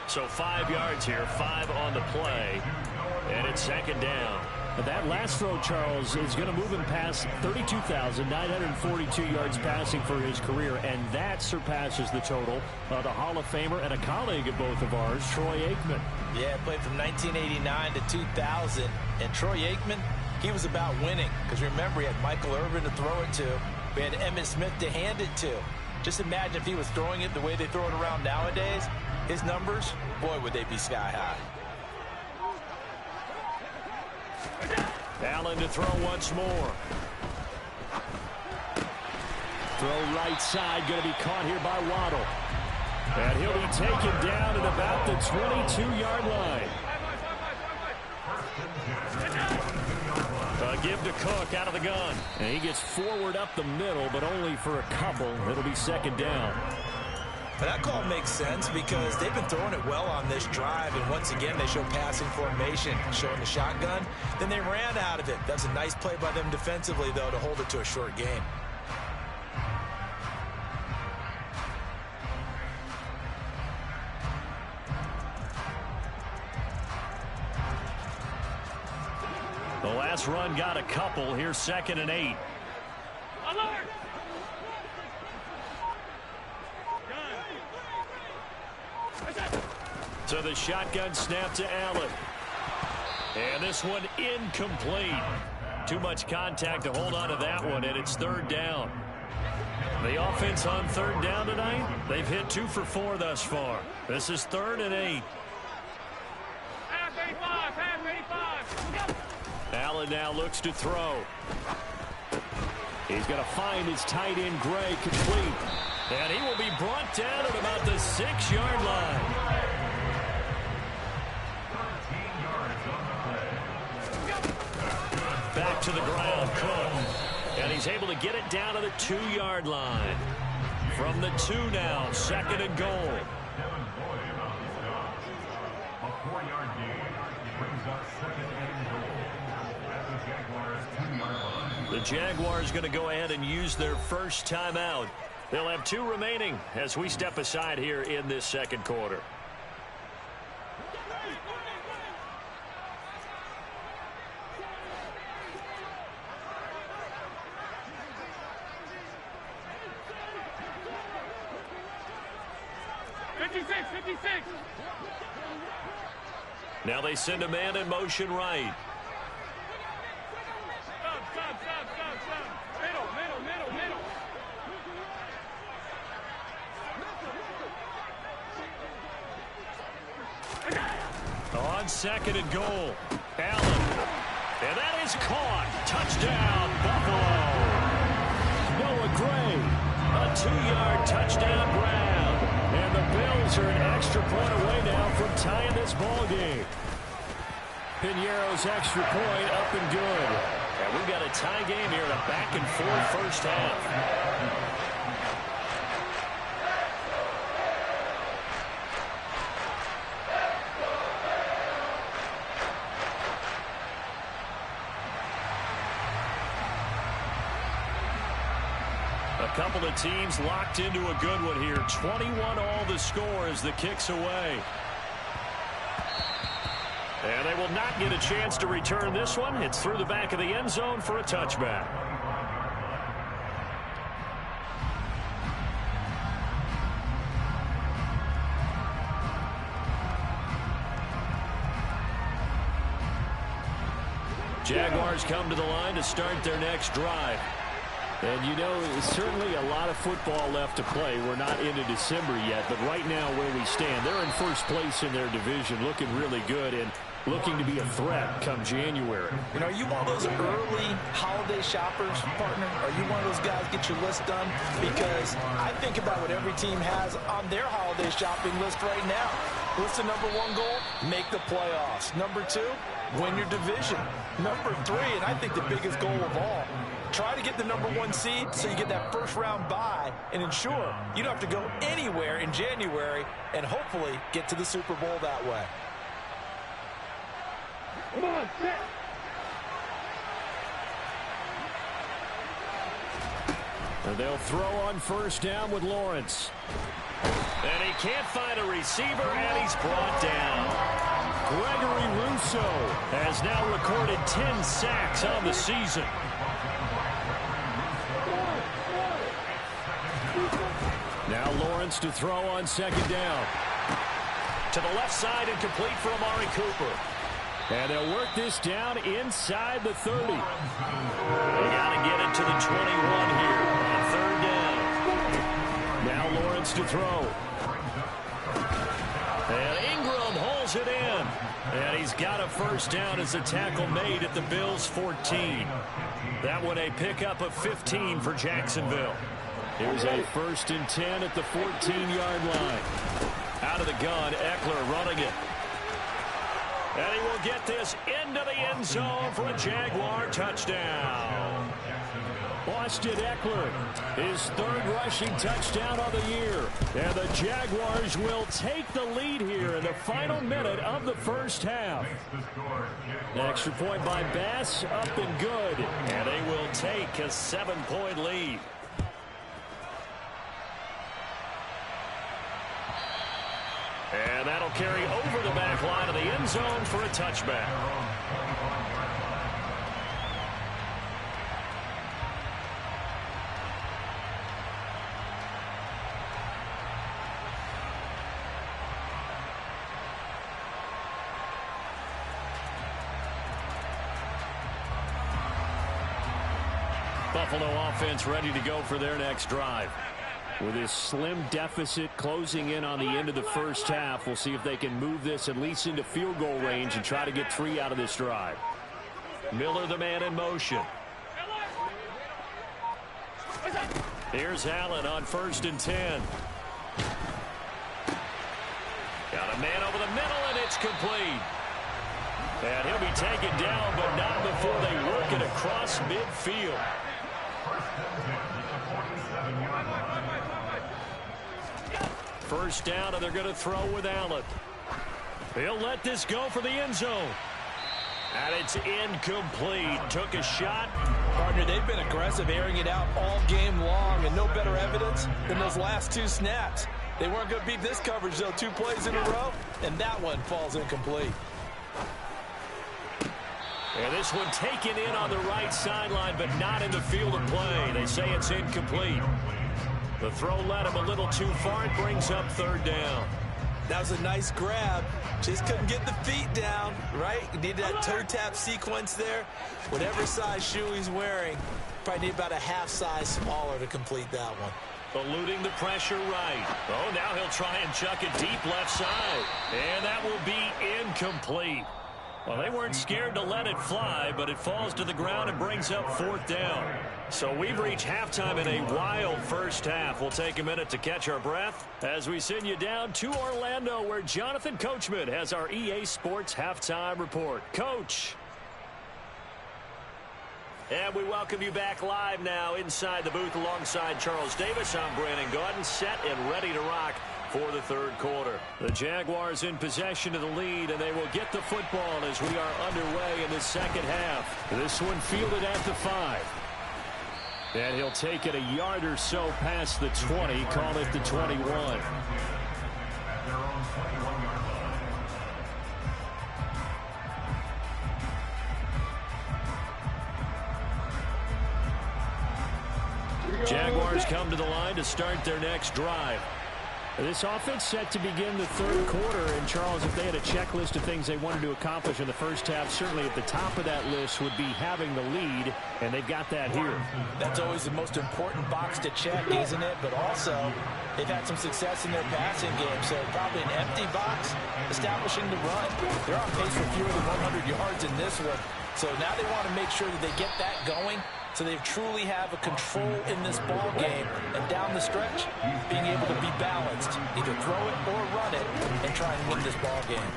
So 5 yards here, 5 on the play. And it's 2nd down. But that last throw, Charles, is going to move him past 32,942 yards passing for his career, and that surpasses the total of the Hall of Famer and a colleague of both of ours, Troy Aikman. Yeah, played from 1989 to 2000, and Troy Aikman, he was about winning. Because remember, he had Michael Irvin to throw it to. We had Emmitt Smith to hand it to. Just imagine if he was throwing it the way they throw it around nowadays. His numbers, boy, would they be sky high. Allen to throw once more. Throw right side, going to be caught here by Waddle. And he'll be taken down at about the 22-yard line. Give to Cook out of the gun. And he gets forward up the middle, but only for a couple. It'll be 2nd down. But that call makes sense because they've been throwing it well on this drive, and once again they show passing formation, showing the shotgun. Then they ran out of it. That's a nice play by them defensively, though, to hold it to a short gain. The last run got a couple. Here's 2nd and 8. So the shotgun snap to Allen. And this one incomplete. Too much contact to hold on to that one, and it's 3rd down. The offense on 3rd down tonight, they've hit 2 for 4 thus far. This is 3rd and 8. Allen now looks to throw. He's going to find his tight end, Gray, complete. And he will be brought down at about the 6-yard line. Back to the ground, Cook. And he's able to get it down to the 2-yard line. From the 2 now, 2nd and goal. A 4-yard gain brings up 2nd and goal at the Jaguars' 2-yard line. The Jaguars going to go ahead and use their first timeout. They'll have 2 remaining as we step aside here in this 2nd quarter. Now they send a man in motion right. On 2nd and goal, Allen. And that is caught. Touchdown, Buffalo. Noah Gray, a 2-yard touchdown grab. And the Bills are an extra point away now from tying this ball game. Piñeiro's extra point up and good. And we've got a tie game here in a back-and-forth first half. A couple of teams locked into a good one here. 21 all the score as the kick's away. And they will not get a chance to return this one. It's through the back of the end zone for a touchback. Jaguars come to the line to start their next drive. And you know, there's certainly a lot of football left to play. We're not into December yet, but right now where we stand, they're in first place in their division, looking really good and looking to be a threat come January. You know, are you one of those early holiday shoppers, partner? Are you one of those guys get your list done? Because I think about what every team has on their holiday shopping list right now. What's the number 1 goal? Make the playoffs. Number 2, win your division. Number 3, and I think the biggest goal of all, try to get the number 1 seed so you get that first-round bye and ensure you don't have to go anywhere in January and hopefully get to the Super Bowl that way. Come on, set. And they'll throw on first down with Lawrence. And he can't find a receiver, and he's brought down. Gregory Rousseau has now recorded 10 sacks on the season. Now Lawrence to throw on 2nd down. To the left side and complete for Amari Cooper. And they'll work this down inside the 30. They got to get it to the 21 here on 3rd down. Now Lawrence to throw. And Ingram holds it in. And he's got a first down as a tackle made at the Bills' 14. That one a pickup of 15 for Jacksonville. Here's a 1st and 10 at the 14-yard line. Out of the gun, Eckler running it. And he will get this into the end zone for a Jaguar touchdown. Austin Eckler, his 3rd rushing touchdown of the year. And the Jaguars will take the lead here in the final minute of the first half. Extra point by Bass, up and good. And they will take a 7-point lead. And that'll carry over the back line of the end zone for a touchback. Buffalo offense ready to go for their next drive. With this slim deficit closing in on the end of the first half, we'll see if they can move this at least into field goal range and try to get 3 out of this drive. Miller, the man in motion. Here's Allen on 1st and 10. Got a man over the middle, and it's complete. And he'll be taken down, but not before they work it across midfield. First down, and they're going to throw with Allen. He'll let this go for the end zone. And it's incomplete. Took a shot. Partner, they've been aggressive, airing it out all game long, and no better evidence than those last 2 snaps. They weren't going to beat this coverage, though, 2 plays in a row, and that one falls incomplete. And this one taken in on the right sideline, but not in the field of play. They say it's incomplete. The throw led him a little too far. It brings up 3rd down. That was a nice grab. Just couldn't get the feet down, right? Needed that toe tap sequence there. Whatever size shoe he's wearing, probably need about a half size smaller to complete that one. Eluding the pressure right. Oh, now he'll try and chuck it deep left side. And that will be incomplete. Well, they weren't scared to let it fly, but it falls to the ground and brings up 4th down. So we've reached halftime in a wild first half. We'll take a minute to catch our breath as we send you down to Orlando, where Jonathan Coachman has our EA Sports Halftime Report. Coach. And we welcome you back live now inside the booth alongside Charles Davis. I'm Brandon Gaudin, set and ready to rock for the third quarter. The Jaguars in possession of the lead, and they will get the football as we are underway in the second half. This one fielded at the 5. And he'll take it a yard or so past the 20, call it the 21. Jaguars come to the line to start their next drive. This offense set to begin the third quarter. And, Charles, if they had a checklist of things they wanted to accomplish in the first half, certainly at the top of that list would be having the lead, and they've got that here. That's always the most important box to check, isn't it? But also, they've had some success in their passing game, so probably an empty box establishing the run. They're on pace for fewer than 100 yards in this one, so now they want to make sure that they get that going, so they truly have a control in this ball game, and down the stretch, being able to be balanced, either throw it or run it, and try and win this ball game.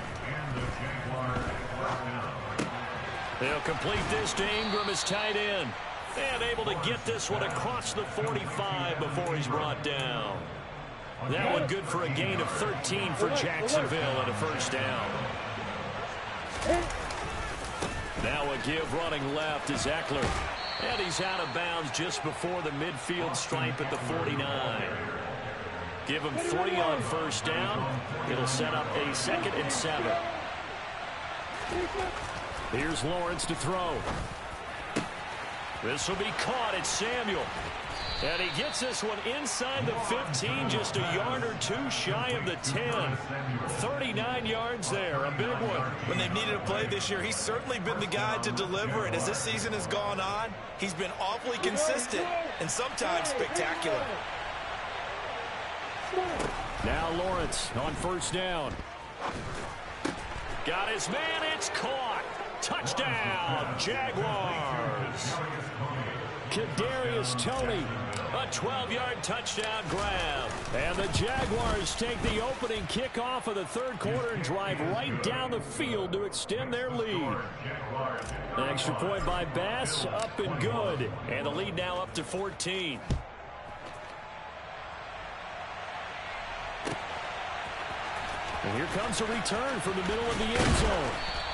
They'll complete this to Ingram as tight end, and able to get this one across the 45 before he's brought down. That one good for a gain of 13 for Jacksonville and a first down. Now a give running left is Eckler. And he's out of bounds just before the midfield stripe at the 49. Give him 3 on first down. It'll set up a 2nd and 7. Here's Lawrence to throw. This will be caught. It's Samuel. And he gets this one inside the 15, just a yard or 2 shy of the 10. 39 yards there, a big one. When they've needed a play this year, he's certainly been the guy to deliver it. As this season has gone on, he's been awfully consistent and sometimes spectacular. Now Lawrence on first down. Got his man, it's caught. Touchdown, Jaguars. Kadarius Toney, a 12-yard touchdown grab. And the Jaguars take the opening kickoff of the third quarter and drive right down the field to extend their lead. An extra point by Bass, up and good. And the lead now up to 14. And here comes a return from the middle of the end zone.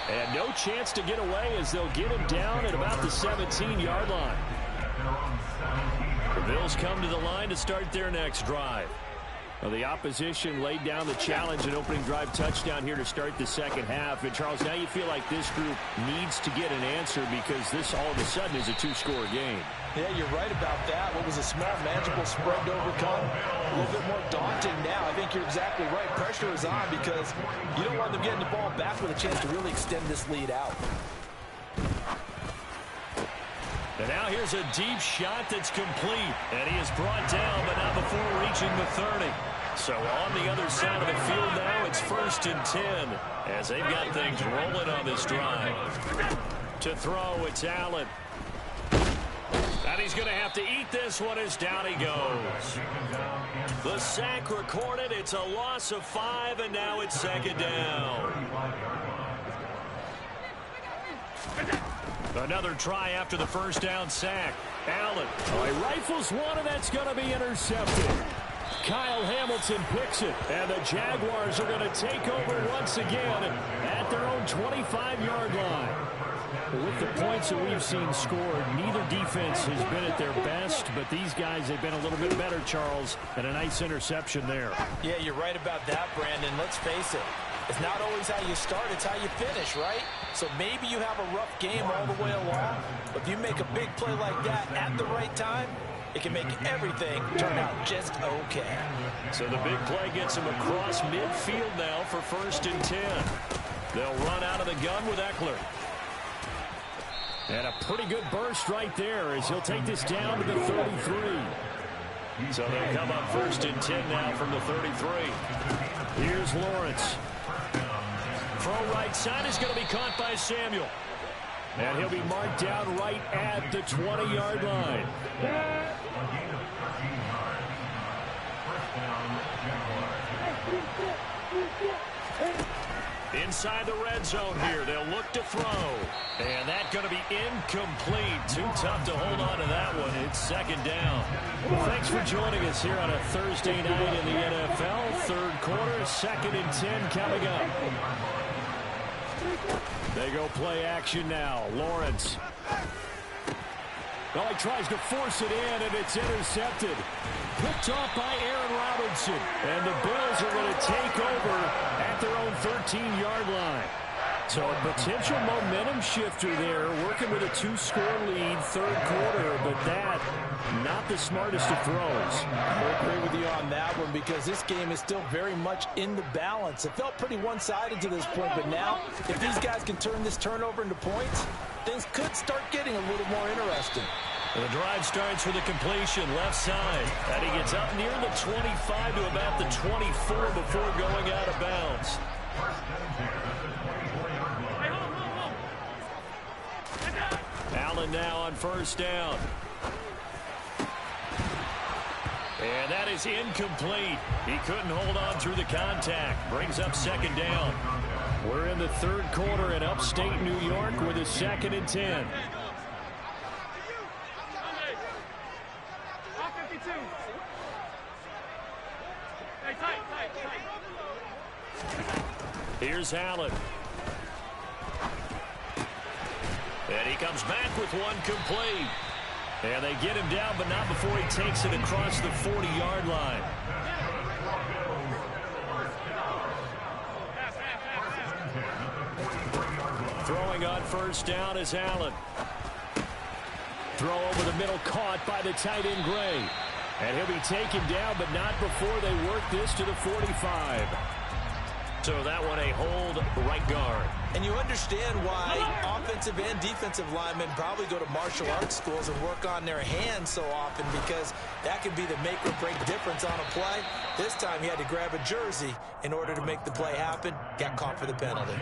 And no chance to get away as they'll get him down at about the 17-yard line. The Bills come to the line to start their next drive. Well, the opposition laid down the challenge and opening drive touchdown here to start the second half. And, Charles, now you feel like this group needs to get an answer because this all of a sudden is a 2-score game. Yeah, you're right about that. What was a small, manageable spread to overcome, a little bit more daunting now. I think you're exactly right. Pressure is on because you don't want them getting the ball back with a chance to really extend this lead out. And now here's a deep shot that's complete. And he is brought down, but not before reaching the 30. So on the other side of the field now, it's 1st and 10 as they've got things rolling on this drive. To throw, it's Allen. And he's going to have to eat this one as down he goes. The sack recorded. It's a loss of 5, and now it's 2nd down. Another try after the first down sack. Allen. Oh, he rifles one, and that's going to be intercepted. Kyle Hamilton picks it, and the Jaguars are going to take over once again at their own 25-yard line. With the points that we've seen scored, neither defense has been at their best, but these guys have been a little bit better, Charles, and a nice interception there. Yeah, you're right about that, Brandon. Let's face it. It's not always how you start, it's how you finish, right? So maybe you have a rough game all the way along, but if you make a big play like that at the right time, it can make everything turn out just okay. So the big play gets him across midfield now for 1st and 10. They'll run out of the gun with Eckler. And a pretty good burst right there as he'll take this down to the 33. So they'll come up 1st and 10 now from the 33. Here's Lawrence. throw right side is going to be caught by Samuel. And he'll be marked down right at the 20-yard line. A gain of 13 yards. First down, Jaguars. Inside the red zone here, they'll look to throw. And that's going to be incomplete. Too tough to hold on to that one. It's second down. Thanks for joining us here on a Thursday night in the NFL. Third quarter, 2nd and 10 coming up. They go play action now. Lawrence. Well, he tries to force it in, and it's intercepted. Picked off by Aaron Robinson. And the Bills are going to take over at their own 13-yard line. So a potential momentum shifter there, working with a 2-score lead, third quarter, but that, not the smartest of throws. I agree with you on that one because this game is still very much in the balance. It felt pretty one-sided to this point, but now, if these guys can turn this turnover into points, things could start getting a little more interesting. The drive starts with a completion left side. And he gets up near the 25 to about the 24 before going out of bounds. Allen now on first down. And that is incomplete. He couldn't hold on through the contact. Brings up second down. We're in the third quarter in upstate New York with a 2nd and 10. Here's Allen. And he comes back with one complete. And they get him down, but not before he takes it across the 40-yard line. Throwing on first down is Allen. Throw over the middle, caught by the tight end Gray. And he'll be taken down, but not before they work this to the 45. So that one a hold right guard. And you understand why offensive and defensive linemen probably go to martial arts schools and work on their hands so often, because that can be the make or break difference on a play. This time he had to grab a jersey in order to make the play happen. Got caught for the penalty.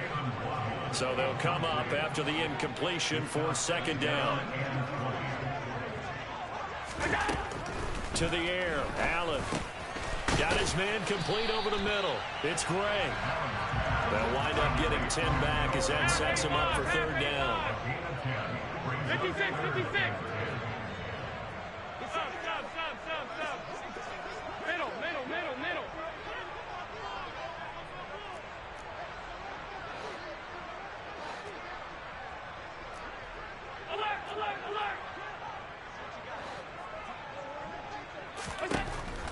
So they'll come up after the incompletion for second down. To the air, Allen. Got his man complete over the middle. It's Gray. They'll wind up getting 10 back as that sets him up for third down. 56, 56. Stop. Middle.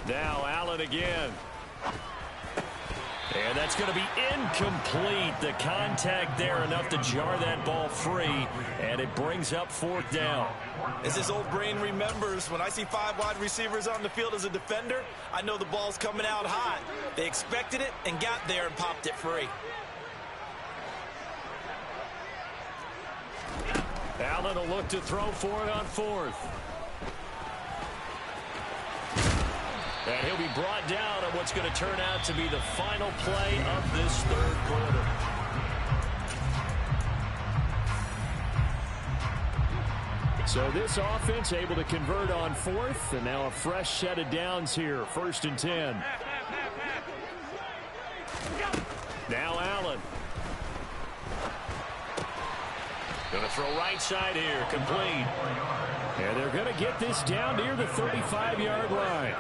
Now Allen again. And that's going to be incomplete. The contact there enough to jar that ball free, and it brings up fourth down. As his old brain remembers, when I see 5 wide receivers on the field as a defender, I know the ball's coming out hot. They expected it and got there and popped it free. Allen will look to throw for it on fourth. And he'll be brought down on what's going to turn out to be the final play of this third quarter. So this offense able to convert on fourth, and now a fresh set of downs here. 1st and 10. Now Allen. Going to throw right side here, complete. And they're going to get this down near the 35-yard line.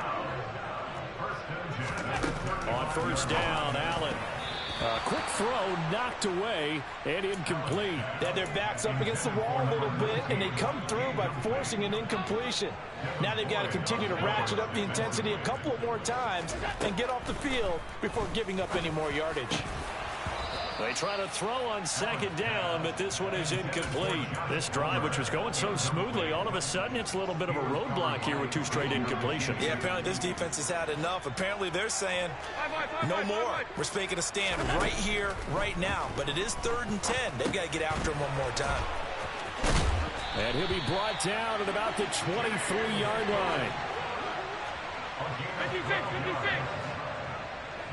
On first down, Allen. Quick throw, knocked away, and incomplete. They had their backs up against the wall a little bit, and they come through by forcing an incompletion. Now they've got to continue to ratchet up the intensity a couple of more times and get off the field before giving up any more yardage. They try to throw on second down, but this one is incomplete. This drive, which was going so smoothly, all of a sudden it's a little bit of a roadblock here with 2 straight incompletions. Yeah, apparently this defense has had enough. Apparently they're saying no more. We're making a stand right here, right now. But it is 3rd and 10. They've got to get after him one more time. And he'll be brought down at about the 23-yard line. 56, 56.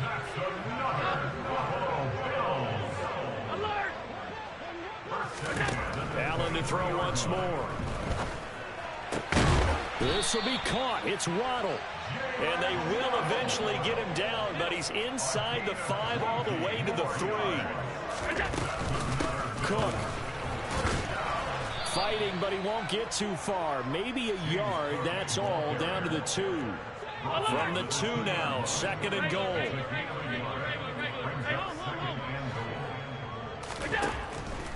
That's another Buffalo Bills. to throw once more. This will be caught. It's Waddle. And they will eventually get him down, but he's inside the 5 all the way to the 3. Cook. Fighting, but he won't get too far. Maybe a yard, that's all, down to the 2. From the 2 now, 2nd and goal.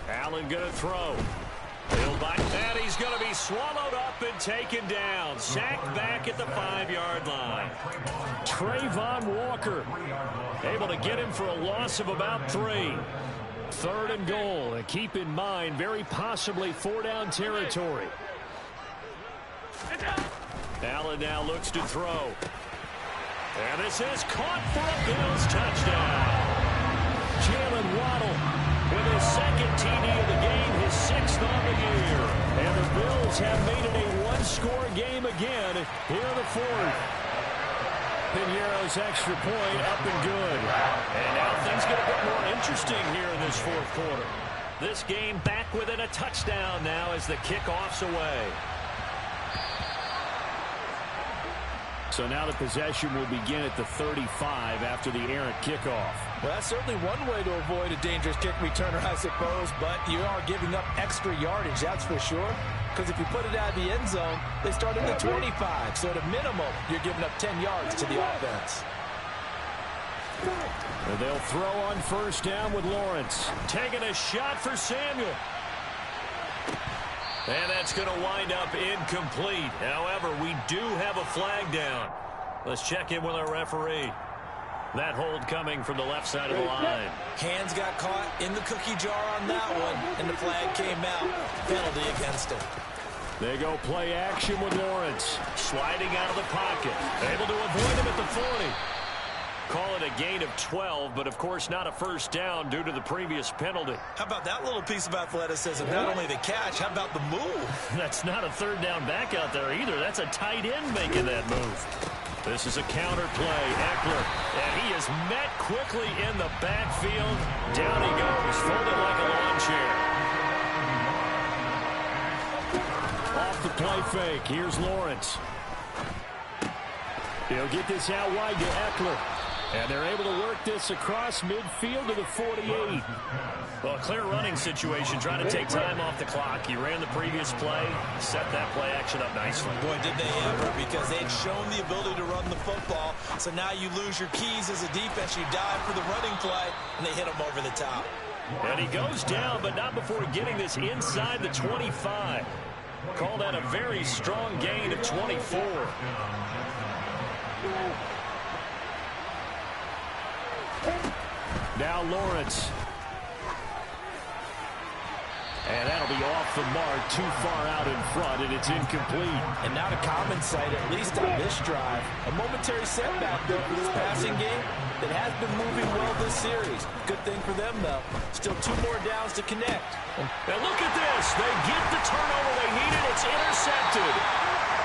Allen going to throw. He'll bite that. He's going to be swallowed up and taken down. Sacked back at the 5-yard line. Trayvon Walker able to get him for a loss of about 3. 3rd and goal. And keep in mind, very possibly 4-down territory. Allen now looks to throw. And this is caught for a Bills touchdown. Jalen Waddle with his 2nd TD of the game, his 6th on the year. And the Bills have made it a 1-score game again here in the 4th. Piñeiro's extra point up and good. And now things get a bit more interesting here in this 4th quarter. This game back within a touchdown now as the kickoff's away. So now the possession will begin at the 35 after the errant kickoff. Well, that's certainly one way to avoid a dangerous kick returner, I suppose, but you are giving up extra yardage, that's for sure. Because if you put it out of the end zone, they start at the 25. So at a minimum, you're giving up 10 yards to the offense. And they'll throw on 1st down with Lawrence. Taking a shot for Samuel. And that's going to wind up incomplete. However, we do have a flag down. Let's check in with our referee. That hold coming from the left side of the line. Hands got caught in the cookie jar on that one, and the flag came out. Penalty against him. They go play action with Lawrence. Sliding out of the pocket. Able to avoid him at the 40. Call it a gain of 12, but of course not a 1st down due to the previous penalty. How about that little piece of athleticism? Not only the catch, how about the move? That's not a 3rd down back out there either. That's a tight end making that move. This is a counter play. Eckler, and he is met quickly in the backfield. Down he goes, folded like a lawn chair. Off the play fake. Here's Lawrence. He'll get this out wide to Eckler. And they're able to work this across midfield to the 48. Well, a clear running situation, trying to take time off the clock. He ran the previous play, set that play action up nicely. Boy, did they ever, because they'd shown the ability to run the football. So now you lose your keys as a defense. You dive for the running play, and they hit him over the top. And he goes down, but not before getting this inside the 25. Call that a very strong gain of 24. Now Lawrence. And that'll be off the mark, too far out in front, and it's incomplete. And now to common sight, at least on this drive. A momentary setback, though, for this passing game that has been moving well this series. Good thing for them, though. Still 2 more downs to connect. And look at this. They get the turnover they needed. It's intercepted.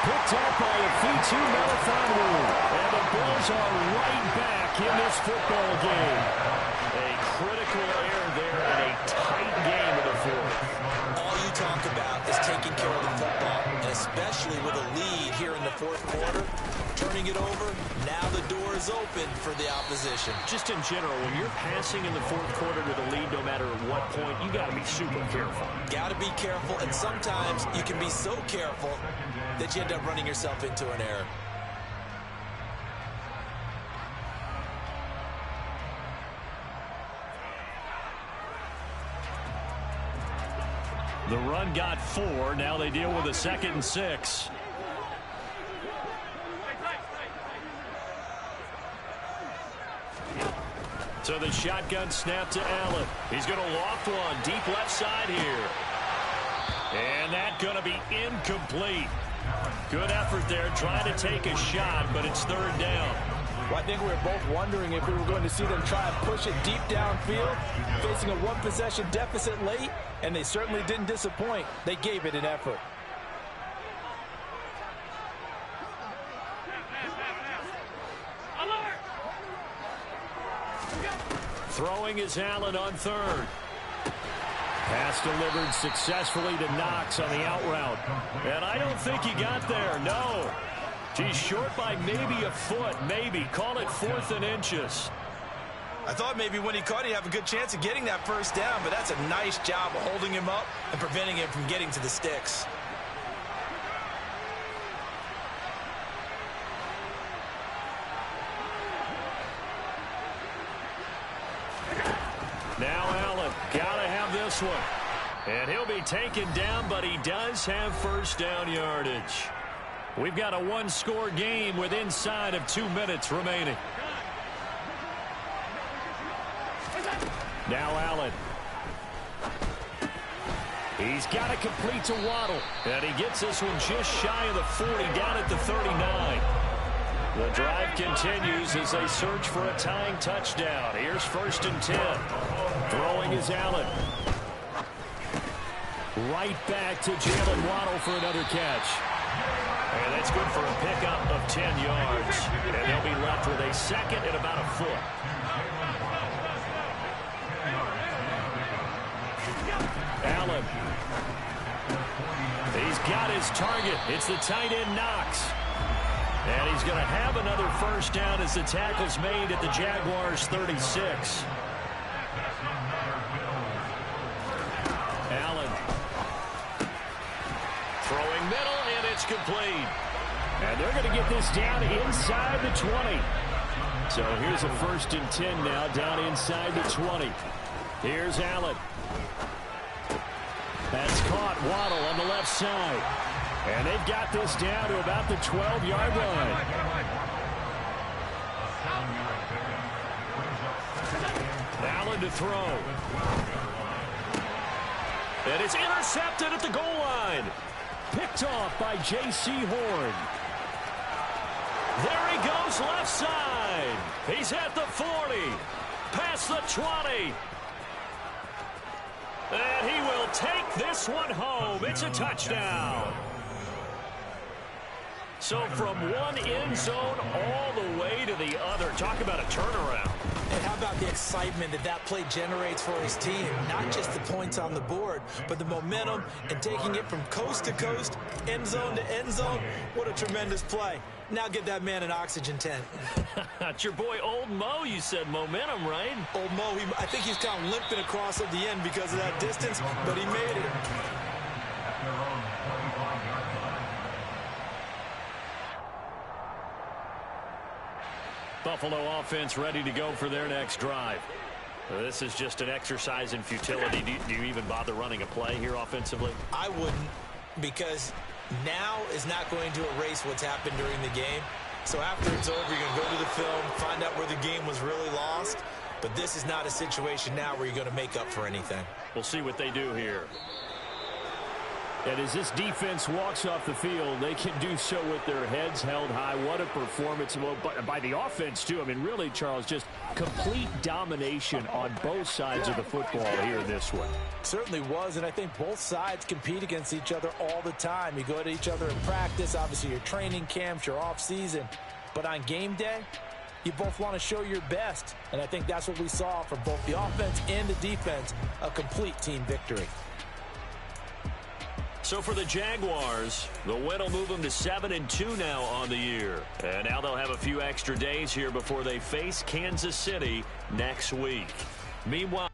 Picked up by a Fitu Melifonwu. And the Bills are right back in this football game. A critical error there in a tight game of the 4th. All you talk about is taking care of the football, and especially with a lead here in the 4th quarter. Turning it over, now the door is open for the opposition. Just in general, when you're passing in the 4th quarter with a lead, no matter at what point, you got to be super careful. Got to be careful, and sometimes you can be so careful that you end up running yourself into an error. The run got 4. Now they deal with a 2nd and 6. So the shotgun snap to Allen. He's going to loft one deep left side here. And that's going to be incomplete. Good effort there, trying to take a shot, but it's 3rd down. Well, I think we were both wondering if we were going to see them try and push it deep downfield, facing a 1-possession deficit late, and they certainly didn't disappoint. They gave it an effort. Throwing is Allen on 3rd. Pass delivered successfully to Knox on the out route. And I don't think he got there, no. He's short by maybe a foot, maybe. Call it 4th and inches. I thought maybe when he caught, he'd have a good chance of getting that first down, but that's a nice job of holding him up and preventing him from getting to the sticks. Now Allen, gotta have this one. And he'll be taken down, but he does have first down yardage. We've got a one-score game with inside of 2 minutes remaining. Now Allen. He's got to complete to Waddle. And he gets this one just shy of the 40, down at the 39. The drive continues as they search for a tying touchdown. Here's 1st and 10. Throwing is Allen. Right back to Jalen Waddle for another catch. And that's good for a pickup of 10 yards. And they'll be left with a second and about a foot. Allen. He's got his target. It's the tight end Knox. And he's going to have another first down as the tackle's made at the Jaguars' 36. Allen. Throwing middle, and it's complete. And they're going to get this down inside the 20. So here's a 1st and 10 now, down inside the 20. Here's Allen. That's caught. Waddle on the left side. And they've got this down to about the 12-yard line. Allen to throw. And it's intercepted at the goal line. Picked off by J.C. Horn. There he goes left side. He's at the 40. Past the 20. And he will take this one home. It's a touchdown. So from one end zone all the way to the other. Talk about a turnaround. And how about the excitement that play generates for his team? Not just the points on the board, but the momentum and taking it from coast to coast, end zone to end zone. What a tremendous play. Now get that man an oxygen tent. It's your boy Old Mo, you said. Momentum, right? Old Mo, I think he's kind of limping across at the end because of that distance, but he made it. Buffalo offense ready to go for their next drive. This is just an exercise in futility. Do you even bother running a play here offensively? I wouldn't, because now is not going to erase what's happened during the game. So after it's over, you're going to go to the film, find out where the game was really lost. But this is not a situation now where you're going to make up for anything. We'll see what they do here. And as this defense walks off the field, they can do so with their heads held high. What a performance by the offense, too. I mean, really, Charles, just complete domination on both sides of the football here in this one. Certainly was, and I think both sides compete against each other all the time. You go at each other in practice, obviously your training camps, your off-season. But on game day, you both want to show your best. And I think that's what we saw from both the offense and the defense, a complete team victory. So for the Jaguars, the win will move them to 7-2 now on the year. And now they'll have a few extra days here before they face Kansas City next week. Meanwhile,